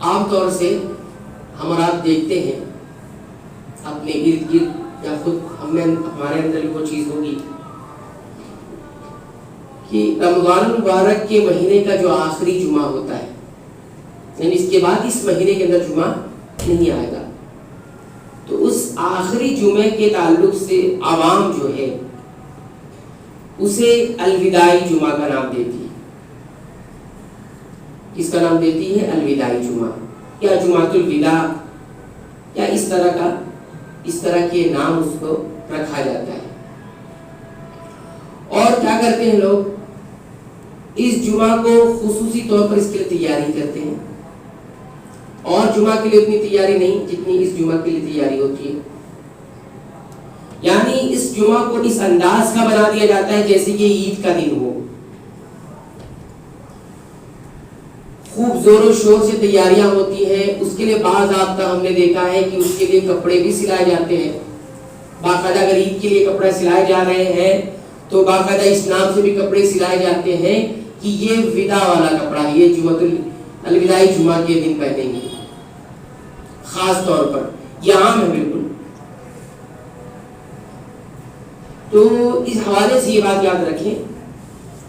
عام طور سے ہم اور آپ دیکھتے ہیں اپنے ارد گرد یا خود ہمارے اندر بھی وہ چیز ہوگی کہ رمضان المبارک کے مہینے کا جو آخری جمعہ ہوتا ہے، یعنی اس کے بعد اس مہینے کے اندر جمعہ نہیں آئے گا، تو اس آخری جمعے کے تعلق سے عوام جو ہے اسے الوداعی جمعہ کا نام دیتی ہے۔ کس کا نام دیتی ہے؟ الوداعی جمعہ یا جمعۃ الوداع یا اس طرح کے نام اس کو رکھا جاتا ہے۔ اور کیا کرتے ہیں لوگ؟ اس جمعہ کو خصوصی طور پر اس کے لیے تیاری کرتے ہیں، اور جمعہ کے لیے اتنی تیاری نہیں جتنی اس جمعہ کے لیے تیاری ہوتی ہے، یعنی اس جمعہ کو اس انداز کا بنا دیا جاتا ہے جیسے کہ عید کا دن ہو، خوب زور و شور سے تیاریاں ہوتی ہیں۔ اس کے لیے بعض آپ کا ہم نے دیکھا ہے کہ اس کے لیے کپڑے بھی سلائے جاتے ہیں، باقاعدہ اگر عید کے لیے کپڑے سلائے جا رہے ہیں تو باقاعدہ اس نام سے بھی کپڑے سلائے جاتے ہیں کہ یہ ودا والا کپڑا ہے، یہ جمعۃ الوداعی جمعہ کے دن پہنیں گے، خاص طور پر یہ عام ہے بالکل۔ تو اس حوالے سے یہ بات یاد رکھیں،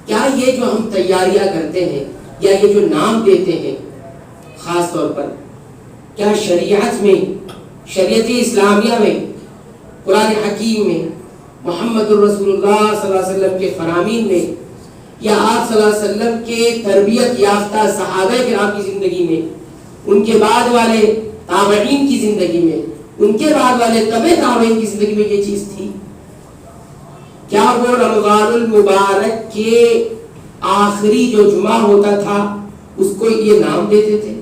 کیا یہ جو ہم تیاریاں کرتے ہیں یا یہ جو نام دیتے ہیں خاص طور پر، کیا شریعت میں، شریعت اسلامیہ میں، قرآن حکیم میں، محمد الرسول اللہ صلی اللہ علیہ وسلم کے فرامین میں، یا آپ صلی اللہ علیہ وسلم کے تربیت یافتہ صحابہ کرام کی زندگی میں، ان کے بعد والے تابعین کی زندگی میں، ان کے بعد والے تبع تابعین کی زندگی میں یہ چیز تھی؟ کیا وہ رمضان المبارک کے آخری جو جمعہ ہوتا تھا اس کو یہ نام دیتے تھے؟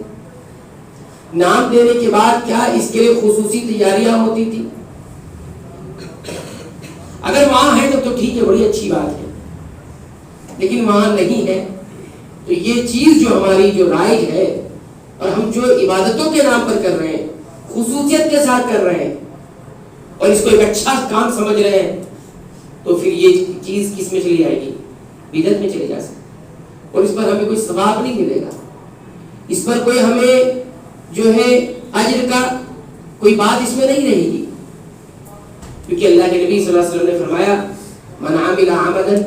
نام دینے کے بعد کیا اس کے لیے خصوصی تیاریاں ہوتی تھی؟ اگر وہاں ہے تو ٹھیک ہے، بڑی اچھی بات ہے، لیکن وہاں نہیں ہے تو یہ چیز جو ہماری جو رائج ہے اور ہم جو عبادتوں کے نام پر کر رہے ہیں، خصوصیت کے ساتھ کر رہے ہیں اور اس کو ایک اچھا کام سمجھ رہے ہیں، تو پھر یہ چیز کس میں چلی جائے گی؟ بدعت میں چلے جا سکتے، اور اس پر ہمیں کوئی ثواب نہیں ملے گا، اس پر کوئی ہمیں جو ہے اجر کا کوئی بات اس میں نہیں رہے گی، کیونکہ اللہ کے نبی صلی اللہ علیہ وسلم نے فرمایا من عمل عملا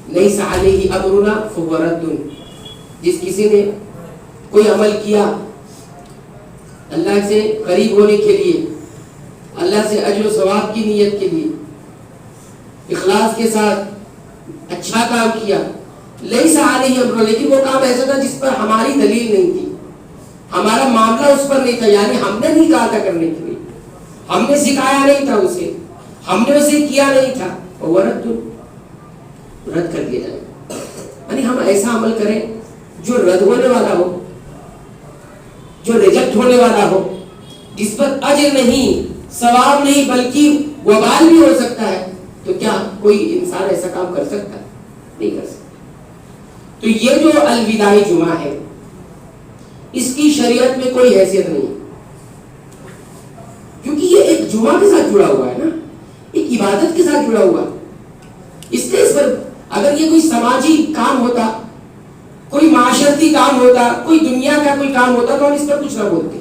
لیس علیہ امرنا فہو رد، جس کسی نے کوئی عمل کیا اللہ سے قریب ہونے کے لیے، اللہ سے اجر و ثواب کی نیت کے لیے، اخلاص کے ساتھ اچھا کام کیا، لیس علیہ امرنا، لیکن وہ کام ایسا تھا جس پر ہماری دلیل نہیں تھی، ہمارا معاملہ اس پر نہیں تھا، یعنی ہم نے نہیں کہا تھا کرنے کے لیے، ہم نے سکھایا نہیں تھا اسے، ہم نے اسے کیا نہیں تھا، وہ رد کر دیا جائے، یعنی ہم ایسا عمل کریں جو رد ہونے والا ہو، جو ریجیکٹ ہونے والا ہو، جس پر اجر نہیں، ثواب نہیں، بلکہ وبال بھی ہو سکتا ہے، تو کیا کوئی انسان ایسا کام کر سکتا ہے؟ نہیں کر سکتا۔ تو یہ جو الوداعی جمعہ ہے اس کی شریعت میں کوئی حیثیت نہیں، کیونکہ یہ ایک جمعہ کے ساتھ جڑا ہوا ہے نا، ایک عبادت کے ساتھ جڑا ہوا ہے، اس لیے اس پر اگر یہ کوئی سماجی کام ہوتا، کوئی معاشرتی کام ہوتا، کوئی دنیا کا کوئی کام ہوتا تو ہم اس پر کچھ نہ بولتے،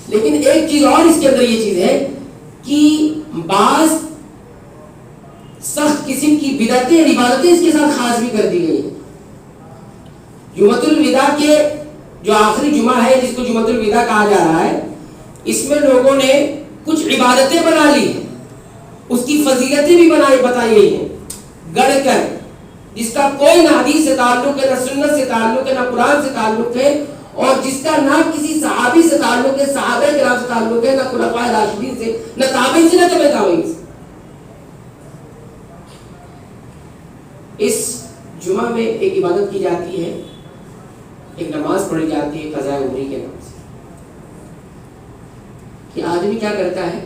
لیکن ایک چیز اور اس کے اندر یہ چیز ہے کہ بعض سخت قسم کی بدعتیں اور عبادتیں اس کے ساتھ خاص بھی کر دی گئی ہیں۔ جمعۃ الوداع کے جو آخری جمعہ ہے جس کو جمعۃ الوداع کہا جا رہا ہے، اس میں لوگوں نے کچھ عبادتیں بنا لی ہیں، اس کی فضیلتیں بھی بتائی گئی ہیں گڑھ کر، جس کا کوئی نہ حدیث سے تعلق ہے، نہ سنت سے تعلق ہے، نہ قرآن سے تعلق ہے، اور جس کا نہ کسی صحابی سے تعلق ہے، صحابہ کرام سے تعلق ہے، نہ خلفائے راشدین سے، نہ تابعین سے، نہ تبع تابعین سے۔ اس جمعہ میں ایک عبادت کی جاتی ہے، ایک نماز پڑھی جاتی ہے قضاء عمری کے نام سے، کہ آدمی کیا کرتا ہے،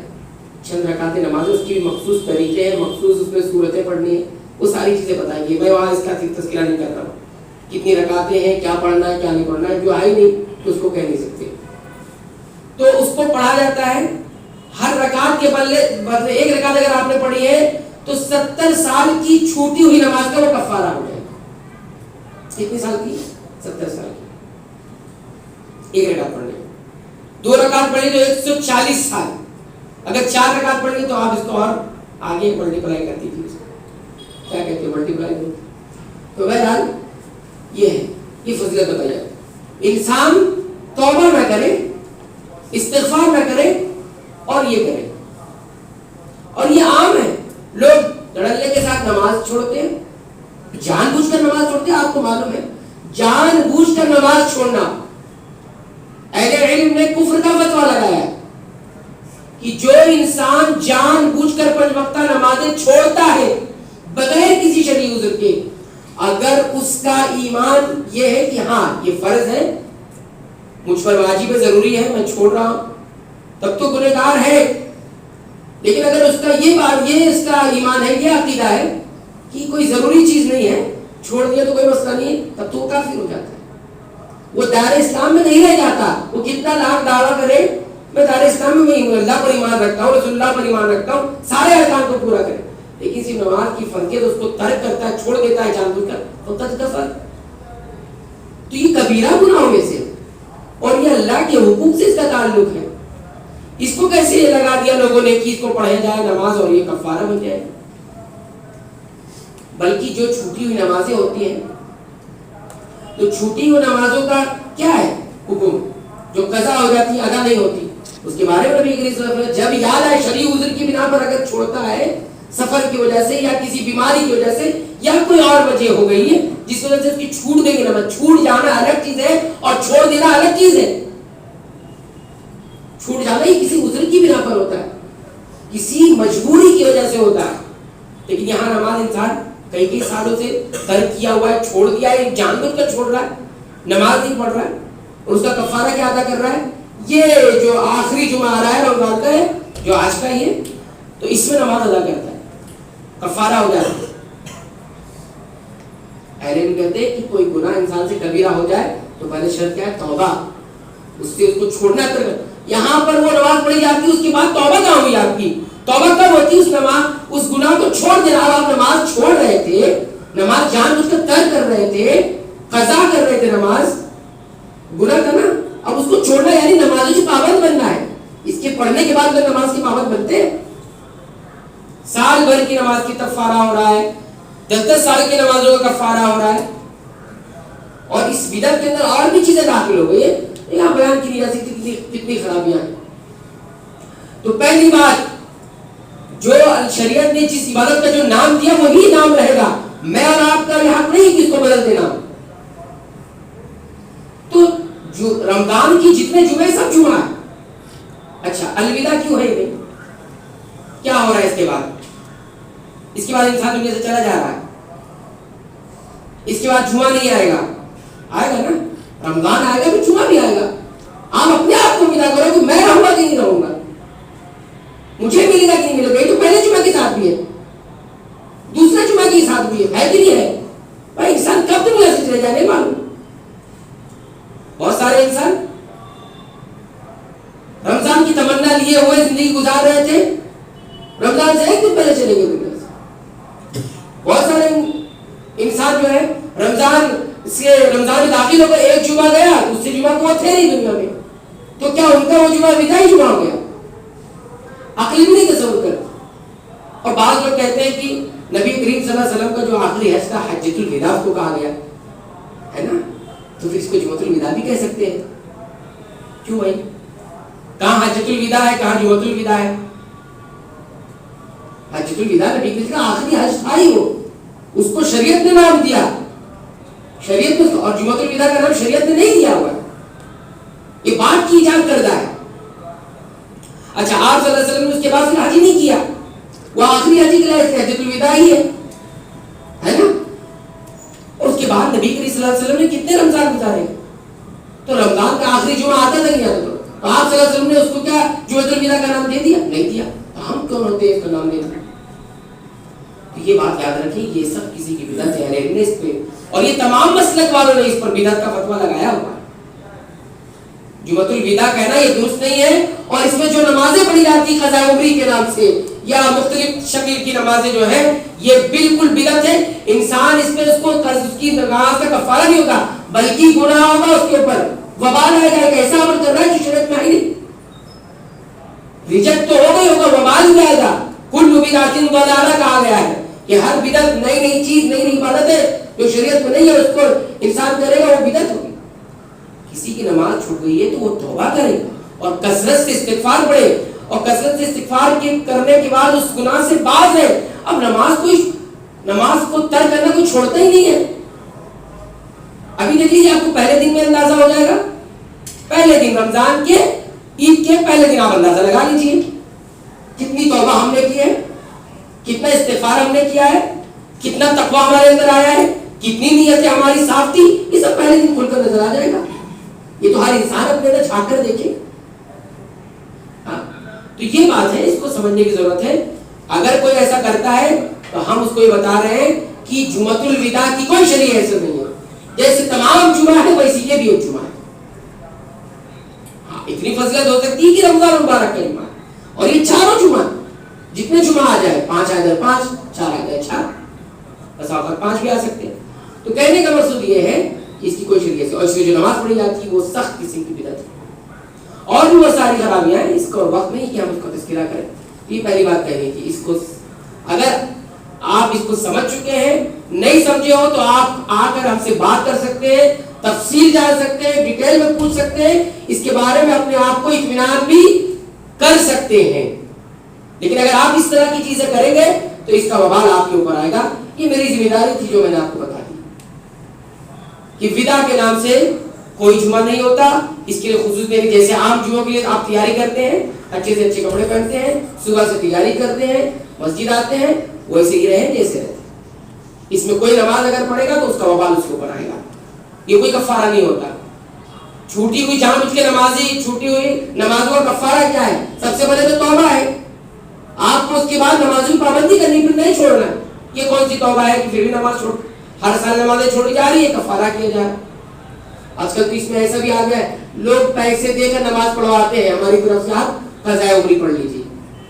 چند رکعت نماز، اس کی مخصوص طریقے ہیں، مخصوص اس میں صورتیں پڑھنی ہیں، وہ ساری چیزیں بتائیں گے، میں وہاں اس کا تذکرہ نہیں کر رہا ہوں، کتنی رکعتیں ہیں، کیا پڑھنا ہے کیا نہیں پڑھنا ہے، جو آئی نہیں تو اس کو کہہ نہیں سکتے، تو اس کو پڑھا جاتا ہے، ہر رکعت کے بدلے ایک رکعت اگر آپ نے پڑھی ہے تو 70 سال کی چھوٹی ہوئی نماز کا وہ کفارہ ہو جائے گا۔ کتنے سال کی؟ 70 سال کی۔ ایک رکعت پڑھنے میں. 2 رکعت پڑھی تو 140 سال. اگر 4 رکعت پڑھ لی تو آپ اس کو اور آگے ملٹیپلائی کر دیجیے. کیا کہتے ہیں ملٹیپلائی کرو. تو بہرحال یہ ہے، یہ فضیلت بتائی. انسان توبہ نہ کرے، استغفار نہ کرے اور یہ کرے. اور یہ عام ہے، لوگ دھڑلے کے ساتھ نماز چھوڑتے ہیں، جان بوجھ کر نماز چھوڑتے ہیں. آپ کو معلوم ہے جان بوجھ کر نماز چھوڑنا، اہل علم نے کفر کا فتویٰ لگایا ہے کہ جو انسان جان بوجھ کر 5 وقتہ نمازیں چھوڑتا ہے بغیر کسی شرعی عذر کے، اگر اس کا ایمان یہ ہے کہ ہاں یہ فرض ہے، مجھ پر واجب ہے، ضروری ہے، میں چھوڑ رہا ہوں، تب تو گنہگار ہے. لیکن اگر اس کا یہ اس کا ایمان ہے، یہ عقیدہ ہے کہ کوئی ضروری چیز نہیں ہے، چھوڑ دیا تو کوئی مسئلہ نہیں ہے، تب تو وہ کافر ہو جاتا ہے. وہ دار اسلام میں نہیں رہ جاتا. وہ کتنا لاکھ دعویٰ کرے میں دار اسلام میں ہوں، اللہ پر ایمان رکھتا ہوں، رسول اللہ پر ایمان رکھتا ہوں، سارے ارکان کو پورا کرے، لیکن صرف نماز کی فرضیت اس کو ترک کرتا ہے، چھوڑ دیتا ہے جان بوجھ کر، فقط کفر. تو یہ کبیرہ گناہوں میں سے، اور یہ اللہ کے حقوق سے اس کا تعلق ہے. اس کو کیسے یہ لگا دیا لوگوں نے کہ اس کو پڑھا جائے نماز اور یہ کفارہ بن جائے. بلکہ جو چھوٹی ہوئی نمازیں ہوتی ہیں، تو چھوٹی ہوئی نمازوں کا کیا ہے حکم؟ جو قضا ہو جاتی ہے، ادا نہیں ہوتی، اس کے بارے میں نبی کریم صلی اللہ علیہ وسلم جب یاد آئے شرعی عذر کی بنا پر اگر چھوڑتا ہے، سفر کی وجہ سے یا کسی بیماری کی وجہ سے یا کوئی اور وجہ ہو گئی ہے جس وجہ سے اس کی چھوٹ گئی نماز. چھوٹ جانا الگ چیز ہے اور چھوڑ دینا الگ چیز ہے. چھوٹ جانا ہی کسی عذر کی بنا پر ہوتا ہے، کسی مجبوری کی وجہ سے ہوتا ہے. لیکن یہاں نماز انسان کئی سالوں سے ترک کیا ہوا ہے، چھوڑ دیا ہے، جان بوجھ کر چھوڑ رہا ہے، نماز نہیں پڑھ رہا ہے، اور اس کا کفارہ کیا ادا کر رہا ہے؟ یہ جو آخری جمعہ آ رہا ہے رمضان کا ہے، جو آج کا ہی ہے، تو اس میں نماز ادا کرتا ہے، کفارہ ہو جاتا ہے. اہل علم کہتے ہیں کہ کوئی گناہ انسان سے کبیرہ ہو جائے تو پہلے شرط کیا ہے؟ توبہ. اس سے اس کو چھوڑنا ہے. یہاں پر وہ نماز پڑھی جاتی ہے، اس کے بعد توبہ کہاں ہوئی آپ کی؟ توبہ کب ہوتی ہے؟ اس نماز، اس گناہ کو چھوڑ دینا. اب آپ نماز چھوڑ رہے تھے، نماز جان بوجھ کر ترک کر رہے تھے، قضا کر رہے تھے نماز، گناہ کرنا. اب اس کو چھوڑنا یعنی نمازوں کی پابند بننا ہے. اس کے پڑھنے کے بعد لوگ نماز کی پابند بنتے ہیں. سال بھر کی نماز کی کفارہ ہو رہا ہے، 10 سال کی نمازوں کا کفارہ ہو رہا ہے، اور اس بدعت کے اندر اور بھی چیزیں داخل ہو گئی ہیں. یہاں بیان کی نہیں جا سکتی کتنی خرابیاں ہیں. تو پہلی بات، جو شریعت نے جس عبادت کا جو نام دیا وہی نام رہے گا. میں اور آپ کا یہ حق نہیں کہ اس کو بدل دینا. تو جو رمضان کی جتنے جمعے سب جمعہ ہے. اچھا الوداع کیوں ہے نہیں؟ کیا ہو رہا ہے اس کے بعد؟ اس کے بعد انسان دنیا سے چلا جا رہا ہے. اس کے بعد جمعہ نہیں آئے گا. آئے گا نا، رمضان آئے گا تو جمعہ بھی آئے گا. آپ اپنے آپ کو ودا کرو کہ میں رہوں گا کہ نہیں رہوں گا، مجھے ملے گا کہ نہیں ملے گا. یہ تو پہلے جمعہ کے ساتھ بھی ہے، دوسرے جمعہ کے ساتھ بھی ہے کہ نہیں ہے؟ بھائی انسان کب دنیا سے چلے جائے نہیں معلوم. بہت سارے انسان رمضان کی تمنا لیے ہوئے زندگی گزار رہے تھے، رمضان سے ایک دن پہلے چلے گئے دنیا سے. بہت سارے انسان جو ہے رمضان میں داخل ہو کر ایک جمعہ گیا، دوسرے جمعہ کو وہ تھے نہیں دنیا میں، تو کیا ان کا وہ جمعہ وداعی جمعہ ہو گیا؟ عقل بھی نہیں تصور کرتا. اور بعض لوگ کہتے ہیں کہ نبی کریم صلی اللہ علیہ وسلم کا جو آخری حج تھا حجۃ الوداع کو کہا گیا ہے نا، تو پھر اس کو جمعۃ الوداع بھی کہہ سکتے ہیں. کیوں بھائی؟ کہاں حجۃ الوداع ہے، کہاں جمعۃ الوداع ہے؟ حجۃ الوداع نبی کریم کا آخری حج تھا ہی، وہ اس کو شریعت نے نام دیا، شریعت نے، اور جمعۃ الوداع کا نام شریعت نے نہیں دیا ہوا، یہ بات کی ایجاد کردہ ہے. اچھا آپ صلی اللہ علیہ وسلم نے اس کے بعد پھر حج ہی نہیں کیا، وہ آخری حج کے لیے حجۃ الوداع ہی ہے نا. اور اس کے بعد نبی کریم صلی اللہ علیہ وسلم نے کتنے رمضان گزارے؟ تو رمضان کا آخری جمعہ آتا تھا نہیں آتا؟ تو آپ صلی اللہ علیہ وسلم نے اس کو کیا جمعۃ الوداع کا نام دے دیا؟ نہیں دیا. تو ہم کون ہوتے ہیں اس کا نام دینا؟ تو یہ بات یاد رکھیں، یہ سب کسی کی بدعت ہے. اہل نے اس پہ، اور یہ تمام مسلک والوں نے اس پر بدعت کا فتویٰ لگایا ہوا ہے. جمعۃ الوداع کہنا یہ درست نہیں ہے. اور اس میں جو نمازیں پڑھی جاتی قضاء عمری کے نام سے یا مختلف شکل کی نمازیں جو ہیں، یہ بالکل بدعت ہے. انسان اس میں اس کی نماز کا کفارہ نہیں ہوگا، بلکہ گناہ ہوگا اس کے اوپر، وبال آئے گا، ایک ایسا عمل کر رہا ہے جو شریعت میں آئی نہیں، ریجیکٹ تو ہو گئی ہوگا، وبال بھی آئے گا. کل بدعۃ ضلالہ کہا گیا ہے کہ ہر بدعت نئی نئی چیز، نئی نئی عبادت ہے جو شریعت میں نہیں ہے، اس کو انسان کرے گا وہ بدعت ہوگی. کسی کی نماز چھوٹ گئی ہے تو وہ توبہ کرے اور کثرت سے استغفار پڑھے، اور کثرت سے استغفار کرنے کے بعد اس گناہ سے باز ہے. اب نماز کو ترک کرنا کوئی چھوڑتا ہی نہیں ہے. ابھی دیکھ لیجیے، آپ کو پہلے دن میں اندازہ ہو جائے گا، پہلے دن رمضان کے، عید کے پہلے دن آپ اندازہ لگا لیجیے کتنی توبہ ہم نے کی ہے، کتنا استغفار ہم نے کیا ہے، کتنا تقویٰ ہمارے اندر آیا ہے، کتنی نیتیں ہماری صاف تھی. یہ سب پہلے دن کھل کر نظر آ جائے گا. یہ تو ہر انسان اپنے اندر جھانک کر دیکھے. تو یہ بات ہے، اس کو سمجھنے کی ضرورت ہے. اگر کوئی ایسا کرتا ہے تو ہم اس کو یہ بتا رہے ہیں کہ جمعۃ الوداع کی کوئی شرعی حیثیت نہیں ہے. جیسے تمام جمعہ ہے ویسے یہ بھی ایک جمعہ ہے. اتنی فضیلت ہو سکتی ہے کہ رمضان مبارک کا جمعہ، اور یہ چاروں جمعہ، جتنے جمعہ آ جائے، 5 آ جائے 5، 4 آ جائے 4، بس آپ 5 بھی آ سکتے ہیں. تو کہنے کا مقصد یہ ہے کہ اس کی کوئی شریعت، اور اس کی جو نماز پڑھی جاتی ہے وہ سخت قسم کی بدعت ہے. اور بھی وہ ساری خرابیاں ہیں، اس کو وقت نہیں کہ ہم اس کو تذکرہ کریں. یہ پہلی بات کہنی تھی. اس کو اگر آپ اس کو سمجھ چکے ہیں، نہیں سمجھے ہو تو آپ آ کر ہم سے بات کر سکتے ہیں، تفصیل جان سکتے ہیں، ڈیٹیل میں پوچھ سکتے ہیں، اس کے بارے میں اپنے آپ کو اطمینان بھی کر سکتے ہیں. لیکن اگر آپ اس طرح کی چیزیں کریں گے تو اس کا وبال آپ کے اوپر آئے گا. یہ میری ذمہ داری تھی جو میں نے آپ کو بتا دی کہ ودا کے نام سے کوئی جمعہ نہیں ہوتا. اس کے لیے خصوص میں جیسے عام جمعوں کے لیے آپ تیاری کرتے ہیں، اچھے سے اچھے کپڑے پہنتے ہیں، صبح سے تیاری کرتے ہیں، مسجد آتے ہیں، ویسے ہی رہیں جیسے رہتے. اس میں کوئی نماز اگر پڑھے گا تو اس کا وبال اس کے اوپر آئے گا. یہ کوئی کفارہ نہیں ہوتا. چھوٹی ہوئی جان بوجھ کے نمازی، چھوٹی ہوئی نمازوں کا کفارہ کیا ہے؟ سب سے پہلے تو توبہ ہے. آپ کو اس کے بعد نمازوں کی پابندی کرنی، پھر نہیں چھوڑنا. یہ کون سی توبہ ہے کہ پھر بھی نماز چھوڑ، ہر سال نمازیں چھوڑی جا رہی ہے، کفارہ کیا جا رہا ہے. آج کل تو اس میں ایسا بھی آ گیا ہے، لوگ پیسے دے کر نماز پڑھواتے ہیں. ہماری طرف سے آپ قضاء عمری پڑھ لیجیے،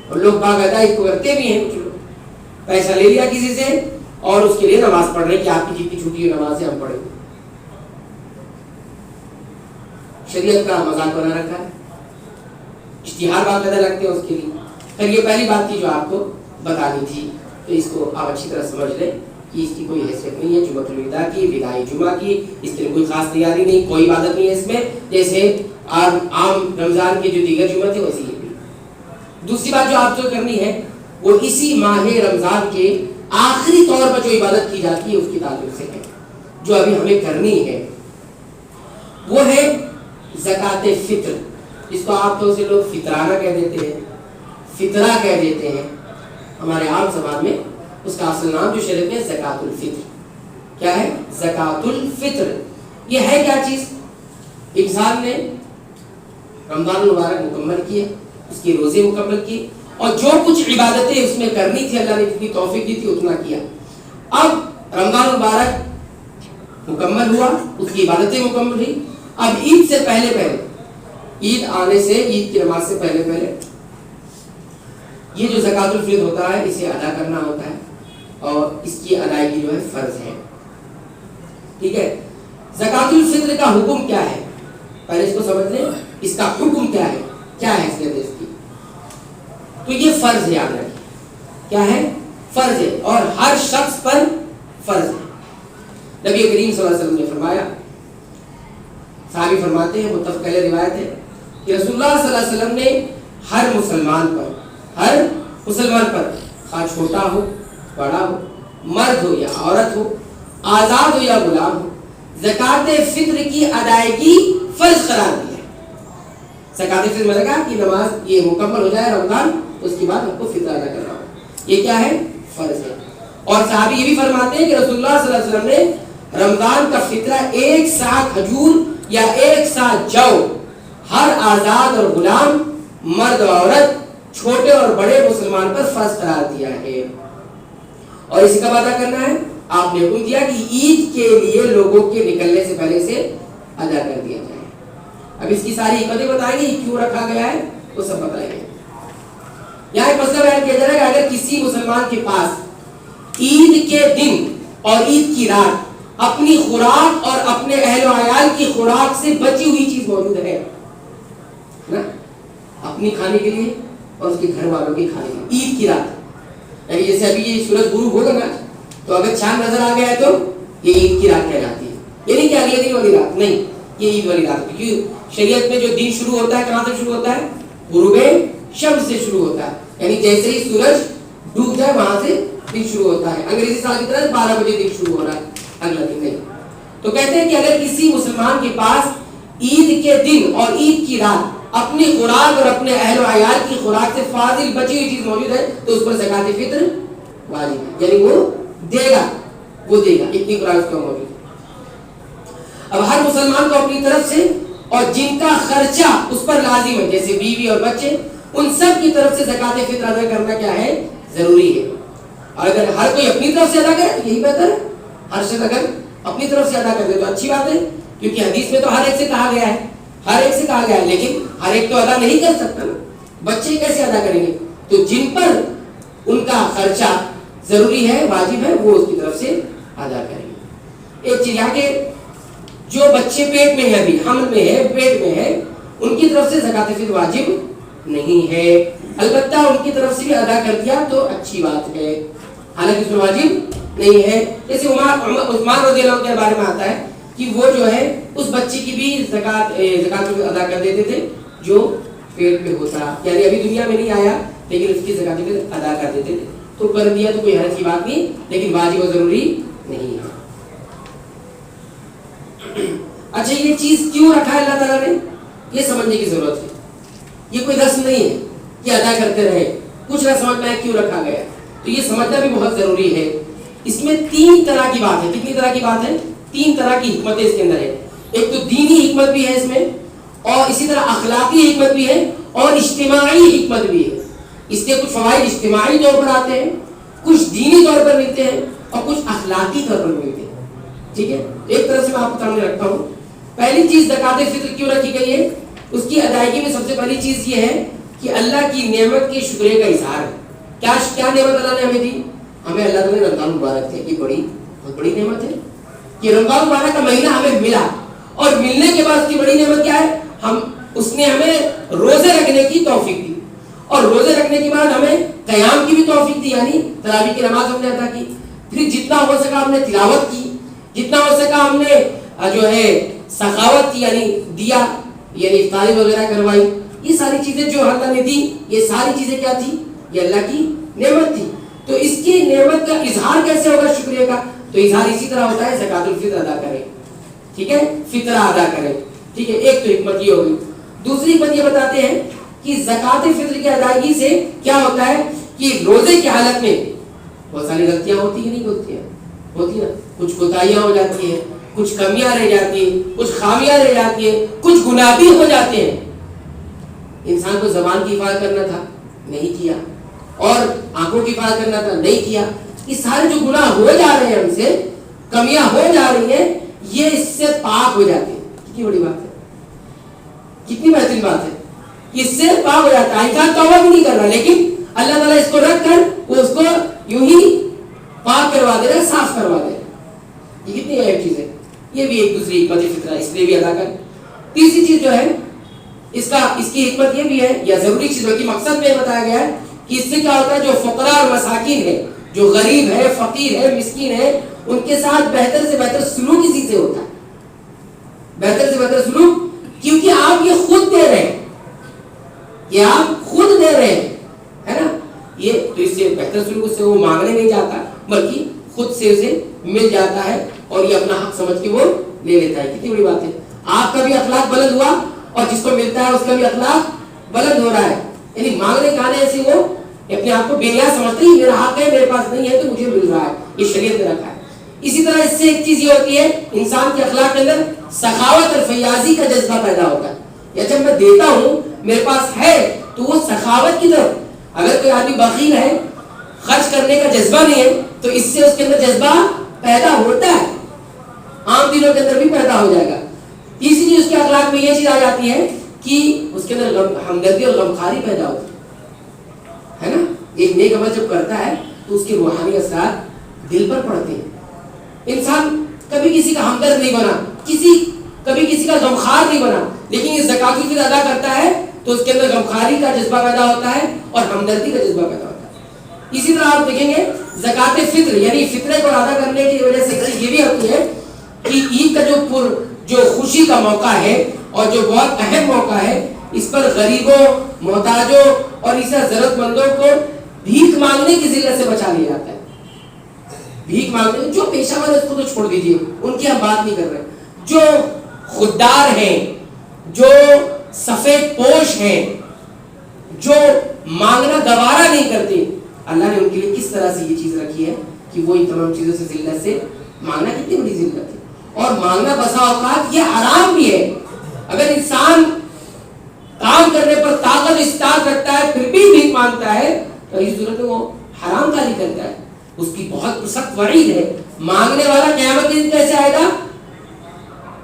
اور لوگ باقاعدہ اس کو کرتے بھی ہیں. کچھ لوگ پیسہ لے لیا کسی سے اور اس کے لیے نماز پڑھ رہے کہ آپ کی جتنی چھوٹی نماز ہے ہم پڑھیں گے. شریعت کا مذاق بنا رکھا ہے، اشتہار باقاعدہ رکھتے ہیں اس کے لیے. پھر یہ پہلی بات تھی جو آپ کو بتانی تھی، تو اس کو آپ اچھی طرح سمجھ لیں کہ اس کی کوئی حیثیت نہیں ہے جمعۃ الوداع کی، وداعی جمعہ کی. اس کے لیے کوئی خاص تیاری نہیں، کوئی عبادت نہیں ہے اس میں، جیسے عام رمضان کے جو دیگر جمعہ تھے ویسے یہ بھی. دوسری بات جو آپ کو کرنی ہے وہ اسی ماہ رمضان کے آخری طور پر جو عبادت کی جاتی ہے اس کی تعلق سے ہے، جو ابھی ہمیں کرنی ہے. وہ ہے زکوٰۃ فطر، جس کو آپ تو سے لوگ فطرانہ کہہ دیتے ہیں، فطرہ کہہ دیتے ہیں ہمارے عام زبان میں. اس کا اصل نام جو شریعت میں زکوٰۃ الفطر. کیا ہے زکوٰۃ الفطر؟ یہ ہے کیا چیز؟ انسان نے رمضان المبارک مکمل کیے، اس کے روزے مکمل کیے، اور جو کچھ عبادتیں اس میں کرنی تھی اللہ نے جتنی توفیق دی تھی اتنا کیا. اب رمضان المبارک مکمل ہوا، اس کی عبادتیں مکمل ہوئی. اب عید سے پہلے عید آنے سے، عید کی نماز سے پہلے یہ جو زکوٰۃ الفطر ہوتا ہے اسے ادا کرنا ہوتا ہے، اور اس کی ادائیگی جو ہے فرض ہے. ٹھیک ہے. زکوٰۃ الفطر کا حکم کیا ہے؟ پہلے اس کو سمجھ لیں، اس کا حکم کیا ہے، کیا ہے اس کی. تو یہ فرض ہے، یاد رکھیں. کیا ہے؟ فرض ہے، اور ہر شخص پر فرض ہے. نبی کریم صلی اللہ علیہ وسلم نے فرمایا، صحابی فرماتے ہیں، متفق علیہ روایت ہے کہ رسول اللہ صلی اللہ علیہ وسلم نے ہر مسلمان پر خواہ چھوٹا ہو بڑا ہو، مرد ہو یا عورت ہو، آزاد ہو یا غلام ہو، زکوٰۃ فطر کی ادائیگی فرض قرار دی ہے. زکوٰۃ فطر میں لگا کہ نماز یہ مکمل ہو جائے رمضان، اس کے بعد ہم کو فطر ادا کرنا ہو. یہ کیا ہے؟ فرض ہے. اور صحابی یہ بھی فرماتے ہیں کہ رسول اللہ صلی اللہ علیہ وسلم نے رمضان کا فطرہ 1 سا کھجور یا 1 سا جو ہر آزاد اور غلام، مرد اور عورت، چھوٹے اور بڑے مسلمان پر فرض قرار دیا ہے. اور اسی کا ادا کرنا ہے. آپ نے حکم دیا کہ عید کے لیے لوگوں کے نکلنے سے پہلے سے ادا کر دیا جائے. اب اس کی ساری حکمتیں بتائیں گے، کیوں رکھا گیا ہے وہ سب بتائیں گے. یہاں ایک مسئلہ بیان کیا جا رہا ہے کہ اگر کسی مسلمان کے پاس عید کے دن اور عید کی رات اپنی خوراک اور اپنے اہل و عیال کی کی خوراک سے بچی ہوئی چیز موجود ہے نا، اپنی کھانے کے لیے اور اس کے گھر والوں کے کھانے کے لیے. عید کی رات یعنی جیسے ابھی یہ سورج غروب ہوگا نا تو اگر چاند نظر آ گیا ہے تو یہ عید کی رات کہلاتی ہے. یہ نہیں کہ اگلے دن والی رات، نہیں، یہ عید والی رات. کیونکہ شریعت میں جو دن شروع ہوتا ہے کہاں سے شروع ہوتا ہے؟ غروب شمس سے شروع ہوتا ہے. یعنی جیسے ہی سورج ڈوب جائے وہاں سے دن شروع ہوتا ہے. انگریزی سال کی طرح 12 بجے دن شروع ہو رہا ہے، اگلا دن نہیں. تو کہتے ہیں کہ اگر کسی مسلمان کے پاس عید کے دن اور عید کی رات اپنی خوراک اور اپنے اہل و عیال کی خوراک سے فاضل بچی ہوئی چیز موجود ہے تو اس پر زکات فطر واجب ہے. یعنی وہ دے گا اتنی خوراک اس کا موجود ہے. اب ہر مسلمان کو اپنی طرف سے اور جن کا خرچہ اس پر لازم ہے جیسے بیوی اور بچے، ان سب کی طرف سے زکات فطر ادا کرنا کیا ہے؟ ضروری ہے. اور اگر ہر کوئی اپنی طرف سے ادا کرے تو یہی بہتر ہے. ہر شخص اگر اپنی طرف سے ادا کر دے تو اچھی بات ہے، کیونکہ حدیث میں تو ہر ایک سے کہا گیا ہے، لیکن ہر ایک تو ادا نہیں کر سکتا نا. بچے کیسے ادا کریں گے؟ تو جن پر ان کا خرچہ ضروری ہے، واجب ہے، وہ اس کی طرف سے ادا کریں گے. ایک چیز آگے، جو بچے پیٹ میں ہے، ابھی حمل میں ہے، پیٹ میں ہے، ان کی طرف سے زکات فطر واجب نہیں ہے. البتہ ان کی طرف سے بھی ادا کر دیا تو اچھی بات ہے، حالانکہ اس میں واجب نہیں ہے. جیسے عثمان رضی اللہ عنہ کے بارے میں آتا ہے کہ وہ جو ہے اس بچے کی بھی زکات ادا کر دیتے تھے جو پیٹ میں ہوتا، یعنی ابھی دنیا میں نہیں آیا لیکن اس کی زکات ادا کر دیتے تھے. تو کر دیا تو کوئی حرج کی بات نہیں، لیکن واجب و ضروری نہیں ہے. اچھا، یہ چیز کیوں رکھا ہے اللہ تعالیٰ نے؟ یہ سمجھنے کی ضرورت ہے. یہ کوئی رسم نہیں ہے کہ ادا کرتے رہے، کچھ نہ سمجھ میں کیوں رکھا گیا. تو یہ سمجھنا بھی بہت ضروری ہے. اس میں 3 طرح کی بات ہے. کتنی طرح کی بات ہے؟ 3 طرح کی حکمتیں اس کے اندر ہے. ایک تو دینی حکمت بھی ہے اس میں، اور اسی طرح اخلاقی حکمت بھی ہے، اور اجتماعی حکمت بھی ہے. اس کے کچھ فوائد اجتماعی طور پر آتے ہیں، کچھ دینی طور پر ملتے ہیں، اور کچھ اخلاقی طور پر ملتے ہیں. ٹھیک ہے، ایک طرف سے میں آپ کو سامنے رکھتا ہوں. پہلی چیز زکات فطر کیوں رکھی گئی ہے؟ اس کی ادائیگی میں سب سے پہلی چیز یہ ہے کہ اللہ کی نعمت کے شکریہ کا اظہار ہے. کیا نعمت اللہ نے ہمیں دی؟ ہمیں اللہ تعالیٰ نے رمضان مبارک دیا. یہ بہت بڑی نعمت ہے کہ رمضان مبارک کا مہینہ ہمیں ملا، اور ملنے کے بعد کی بڑی نعمت کیا ہے؟ اس نے ہمیں روزے رکھنے کی توفیق دی، اور روزے رکھنے کے بعد ہمیں قیام کی بھی توفیق دی، یعنی تراویح کی نماز ہم نے ادا کی. پھر جتنا ہو سکا ہم نے تلاوت کی، جتنا ہو سکا ہم نے جو ہے سخاوت کی، یعنی دیا، یعنی افطاری وغیرہ کروائی. یہ ساری چیزیں جو اللہ نے دی، یہ ساری چیزیں کیا تھی؟ یہ اللہ کی نعمت تھی. تو اس کی نعمت کا اظہار کیسے ہوگا شکریہ کا؟ تو اظہار اسی طرح ہوتا ہے زکات الفطر ادا کریں. ٹھیک ہے، فطرہ ادا کریں. ٹھیک ہے، ایک تو حکمت یہ ہوگی. دوسری حکمت یہ بتاتے ہیں کہ زکات فطر کی ادائیگی سے کیا ہوتا ہے کہ روزے کی حالت میں بہت ساری غلطیاں ہوتی ہیں، نہیں ہوتی ہیں؟ ہوتی نا، کچھ کوتاہیاں ہو جاتی ہیں، کچھ کمیاں رہ جاتی ہیں، کچھ خامیاں رہ جاتی ہیں، کچھ گناہ بھی ہو جاتے ہیں. انسان کو زبان کی حفاظت کرنا تھا، نہیں کیا، اور آنکھوں کی حفاظت کرنا تھا، نہیں کیا. یہ سارے جو گناہ ہو جا رہے ہیں، ہم سے کمیاں ہو جا رہی ہیں، یہ اس سے پاک ہو جاتے ہیں. کتنی بڑی بات ہے، کتنی بہترین بات ہے. اس سے پاک ہو جاتا ہے. انسان توبہ بھی نہیں کر رہا، لیکن اللہ تعالیٰ اس کو رکھ کر وہ اس کو یوں ہی پاک کروا دے رہا، صاف کروا دے رہا. یہ کتنی اہم چیز ہے. یہ بھی ایک دوسری حکمت فطرہ، اس لیے بھی ادا کر. تیسری چیز جو ہے اس کی حکمت یہ بھی ہے، یا ضروری چیز ہے کہ مقصد میں بتایا گیا ہے کہ اس سے کیا ہوتا ہے، جو فقراء اور مساکین ہے، جو غریب ہے، فقیر ہے، مسکین ہے، ان کے ساتھ بہتر سے بہتر سلوک اسی سے ہوتا ہے. بہتر سے بہتر سلوک، کیونکہ آپ یہ خود دے رہے ہیں، یہ آپ خود دے رہے ہیں، ہے نا. یہ تو اس سے بہتر سلوک اس سے وہ مانگنے نہیں جاتا، بلکہ خود سے اسے مل جاتا ہے، اور یہ اپنا حق سمجھ کے وہ لے لیتا ہے. کتنی بڑی بات ہے. آپ کا بھی اخلاق بلند ہوا، اور جس کو ملتا ہے اس کا بھی اخلاق بلند ہو رہا ہے. یعنی مانگنے کے آنے سے وہ اپنے آپ کو بے نیاز سمجھتے ہیں، میرا حق ہے، میرے پاس نہیں ہے تو مجھے مل رہا ہے، یہ شریعت نے رکھا ہے. اسی طرح اس سے ایک چیز یہ ہوتی ہے، انسان کے اخلاق کے اندر سخاوت اور فیاضی کا جذبہ پیدا ہوتا ہے. یا جب میں دیتا ہوں، میرے پاس ہے، تو وہ سخاوت کی طرف. اگر کوئی آدمی بخیل ہے، خرچ کرنے کا جذبہ نہیں ہے، تو اس سے اس کے اندر جذبہ پیدا ہوتا ہے، عام دنوں کے اندر بھی پیدا ہو جائے گا. تیسری چیز اس کے اخلاق میں یہ چیز آ جاتی ہے کہ اس کے اندر ہمدردی اور غمخواری پیدا ہوتی ہے نا. ایک نیک عمل جب کرتا ہے تو اس کے روحانی اثرات دل پر پڑتے ہیں. انسان کبھی کسی کا ہمدرد نہیں بنا، کبھی کسی کا غمخوار نہیں بنا، لیکن یہ زکات الفطر ادا کرتا ہے تو اس کے اندر غمخواری کا جذبہ پیدا ہوتا ہے اور ہمدردی کا جذبہ پیدا ہوتا ہے۔ اسی طرح آپ دیکھیں گے زکات فطر یعنی فطرے کو ادا کرنے کی وجہ سے یہ بھی ہوتی ہے کہ عید کا جو خوشی کا موقع ہے اور جو بہت اہم موقع ہے، اس پر غریبوں، محتاجوں اور اس طرح ضرورت مندوں کو بھیک مانگنے کی ذلت سے بچا لیا جاتا ہے۔ بھیک مانگنے جو پیشہ ور ہے اس کو تو چھوڑ دیجیے، ان کی ہم بات نہیں کر رہے، جو خوددار ہیں، جو سفید پوش ہیں، جو مانگنا گوارا نہیں کرتے، اللہ نے ان کے لیے کس طرح سے یہ چیز رکھی ہے کہ وہ ان تمام چیزوں سے ذلت سے مانگنا کتنی بڑی ذلت ہے، اور مانگنا بسا اوقات یہ حرام بھی ہے۔ اگر انسان کام کرنے پر طاقت استطاعت رکھتا ہے پھر بھی بھیک مانگتا ہے تو اس صورت میں وہ حرام کاری کرتا ہے، اس کی بہت سخت وعید ہے۔ مانگنے والا قیامت کے دن کیسے آئے گا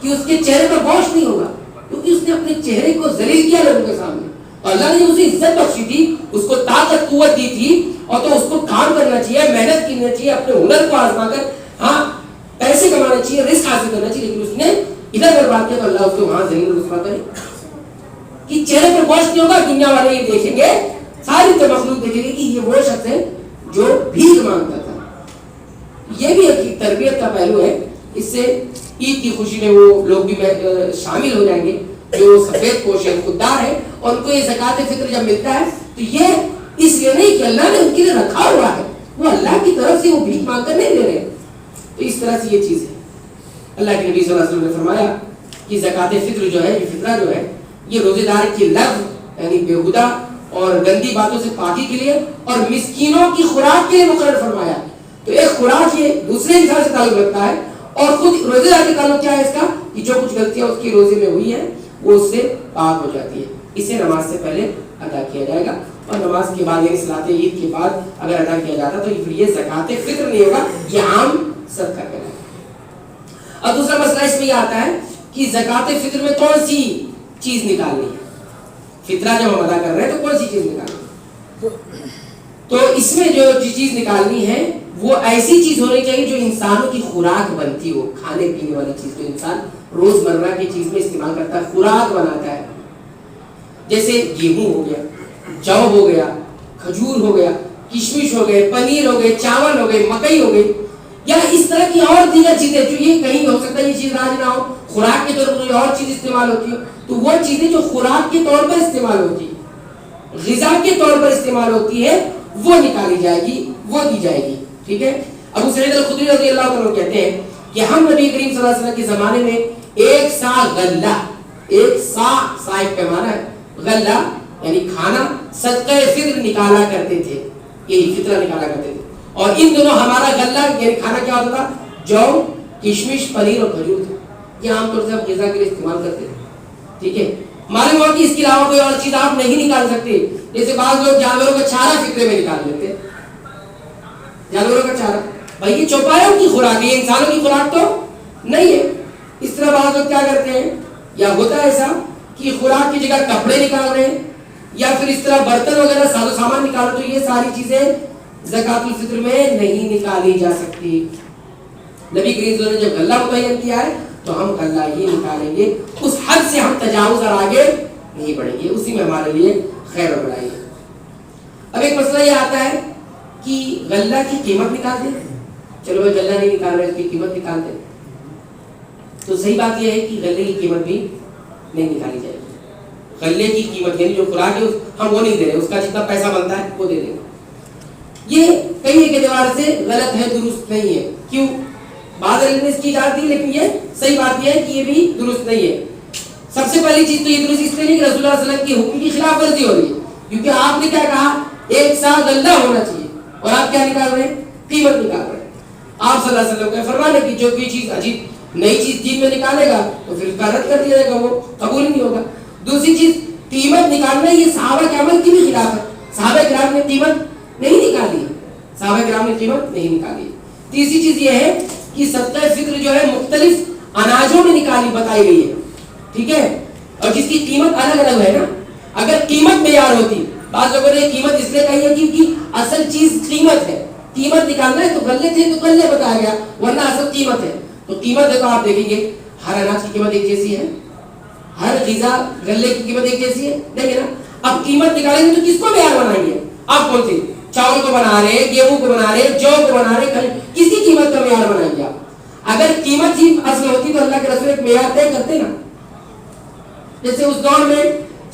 کہ اس کے چہرے پر بوجھ نہیں ہوگا، کیونکہ اس نے اپنے چہرے کو ذلیل کیا لوگوں کے سامنے، اور اللہ نے اسے عزت بخشی تھی، اس کو طاقت قوت دی تھی، اور تو اس کو کام کرنا چاہیے، محنت کرنا چاہیے، اپنے ہنر کو آزما کر ہاں پیسے کمانا چاہیے، رزق حاصل کرنا چاہیے، لیکن اس نے ادھر برباد کیا تو اللہ اس کو وہاں ذلیل رسوا کرے کہ چہرے پر بوجھ نہیں ہوگا۔ دنیا والے یہ دیکھیں گے، ساری تو مخلوق دیکھیں گے کہ یہ وہ شخص ہے جو بھیک مانگتا تھا۔ یہ بھی ایک تربیت کا پہلو ہے، اس سے عید کی خوشی میں وہ لوگ بھی شامل ہو جائیں گے جو سفید پوش ہے، خوددار ہے، اور ان کو یہ زکات فطر جب ملتا ہے تو یہ اس لیے نہیں کہ اللہ نے ان کے لیے رکھا ہوا ہے، وہ اللہ کی طرف سے وہ بھیک مانگ کر نہیں لے رہے، تو اس طرح سے یہ چیز ہے۔ اللہ کے نبی صلی اللہ علیہ وسلم نے فرمایا کہ زکات فطر جو ہے، یہ فطرہ جو ہے، یہ روزے دار کی لغو یعنی بیہودہ اور گندی باتوں سے پاکی کے لیے اور مسکینوں کی خوراک کے لیے مقرر فرمایا۔ تو ایک خوراک یہ دوسرے انسان سے تعلق رکھتا ہے، اور خود روزے دار کا تعلق کیا ہے اس کا کہ جو کچھ غلطیاں اس کی روزے میں ہوئی ہیں وہ اس سے پاک ہو جاتی ہے۔ اسے نماز سے پہلے ادا کیا جائے گا، اور نماز کے بعد یعنی صلاۃ عید کے بعد اگر ادا کیا جاتا تو پھر یہ زکات فطر نہیں ہوگا، یہ عام صدقہ کہلاتا ہے۔ اور دوسرا مسئلہ اس میں یہ آتا ہے کہ زکات فطر میں کون سی چیز نکالنی ہے، فطرہ جب ہم ادا کر رہے ہیں تو کون سی چیز نکالنی ہے؟ تو اس میں جو چیز نکالنی ہے وہ ایسی چیز ہونی چاہیے جو انسانوں کی خوراک بنتی ہو، کھانے پینے والی چیز جو انسان روز مرہ کی چیز میں استعمال کرتا ہے، خوراک بناتا ہے، جیسے گیہوں ہو گیا، جو ہو گیا، کھجور ہو گیا، کشمش ہو گئے، پنیر ہو گئے، چاول ہو گئے، مکئی ہو گئی، یا اس طرح کی اور دیگر چیزیں جو یہ کہیں ہو سکتا ہے یہ چیز راج نہ ہو، خوراک کے طور پر کوئی اور چیز استعمال ہوتی ہو، تو وہ چیزیں جو خوراک کے طور پر استعمال ہوتی ہے، غذا کے طور پر استعمال ہوتی ہے، وہ نکالی جائے گی، وہ دی جائے گی، ٹھیک ہے۔ ابو سعید الخدری رضی اللہ عنہ کہتے ہیں کہ ہم نبی کریم صلی اللہ علیہ وسلم کے زمانے میں ایک سا غلہ، ایک سا ایک پیمانہ ہے، غلہ یعنی کھانا صدقہ فطر نکالا کرتے تھے، یہی فطرہ نکالا کرتے تھے، اور ان دونوں ہمارا غلہ یعنی کھانا کیا ہوتا تھا؟ جو، کشمش، پنیر اور کھجور تھا، یہ عام طور سے ہم غذا کے لیے استعمال کرتے تھے، ٹھیک ہے۔ معلوم ہوا کہ اس کے علاوہ کوئی اور چیز آپ نہیں نکال سکتے، جیسے بعض لوگ جانوروں کا چارہ فطرے میں نکال لیتے، جانوروں کا چارہ، بھائی یہ چوپایوں کی خوراک ہے، یہ انسانوں کی خوراک تو نہیں ہے۔ اس طرح بعض لوگ کیا کرتے ہیں، یا ہوتا ہے ایسا کہ خوراک کی جگہ کپڑے نکال رہے ہیں، یا پھر اس طرح برتن وغیرہ ساز و سامان نکالو، تو یہ ساری چیزیں زکات الفطر میں نہیں نکالی جا سکتی۔ نبی کریم صلی اللہ علیہ وسلم نے جب غلہ متعین کیا ہے تو ہم غلہ ہی نکالیں گے، اس حد سے ہم تجاوز اور آگے نہیں بڑھیں گے، اسی میں ہمارے لیے خیر و بھلائی ہے۔ اب ایک مسئلہ یہ آتا ہے کہ غلہ کی قیمت نکال دیں، چلو بھائی غلہ نہیں نکال رہے اس کی قیمت نکال دیں، تو صحیح بات یہ ہے کہ غلے کی قیمت بھی نہیں نکالی جائے گی۔ غلے کی قیمت یعنی جو خوراک ہے ہم وہ نہیں دے رہے، اس کا جتنا پیسہ بنتا ہے وہ دے دیں گے۔ یہ کئی ایک اعتبار سے غلط ہے، درست نہیں ہے۔ کیوں؟ بعض علم نے اس کی اجازت دی، لیکن یہ صحیح بات یہ ہے کہ یہ بھی درست نہیں ہے۔ سب سے پہلی چیز تو یہ درست اس لیے نہیں کہ رسول اللہ صلی اللہ علیہ وسلم کی حکم کی خلاف ورزی ہو رہی ہے، کیونکہ آپ نے کیا کہا، ایک سا غلہ ہونا چاہیے، اور آپ کیا نکال رہے ہیں؟ قیمت نکال رہے ہیں۔ آپ صلی اللہ علیہ وسلم کا فرمان ہے کہ جو کوئی چیز عجیب نئی چیز دین میں نکالے گا تو پھر اس کا رد کر دیا جائے گا، وہ قبول ہی نہیں ہوگا۔ دوسری چیز قیمت نکالنا، یہ صحابہ کے عمل کی بھی خلاف ہے، صحابہ کرام نے قیمت نہیں نکالی، صحابہ کرام نے قیمت نہیں نکالی۔ تیسری چیز یہ ہے کہ صدقہ فطر جو ہے مختلف اناجوں میں نکالی بتائی گئی ہے، ٹھیک ہے، اور جس کی قیمت الگ الگ ہے نا۔ اگر قیمت معیار ہوتی، بعض لوگوں نے قیمت اس لیے کہی ہے کیونکہ اصل چیز قیمت ہے، قیمت نکالنا ہے تو غلے تھے تو غلے بتایا گیا، ورنہ اصل قیمت ہے، تو قیمت ہے تو آپ دیکھیں گے ہر اناج کی قیمت ایک جیسی ہے؟ ہر غذا غلے کی قیمت ایک جیسی ہے؟ نہیں ہے نا. اب قیمت نکالیں گے تو کس کو معیار بنائیں گے؟ آپ کون سی چاول کو بنا رہے ہیں, گیہوں کو بنا رہے ہیں, جو کو بنا رہے ہیں, کس کی قیمت کا معیار بنائیں گے آپ؟ اگر قیمت ہی اصل ہوتی تو اللہ کے رسول ایک معیار طے کرتے نا. جیسے اس دور میں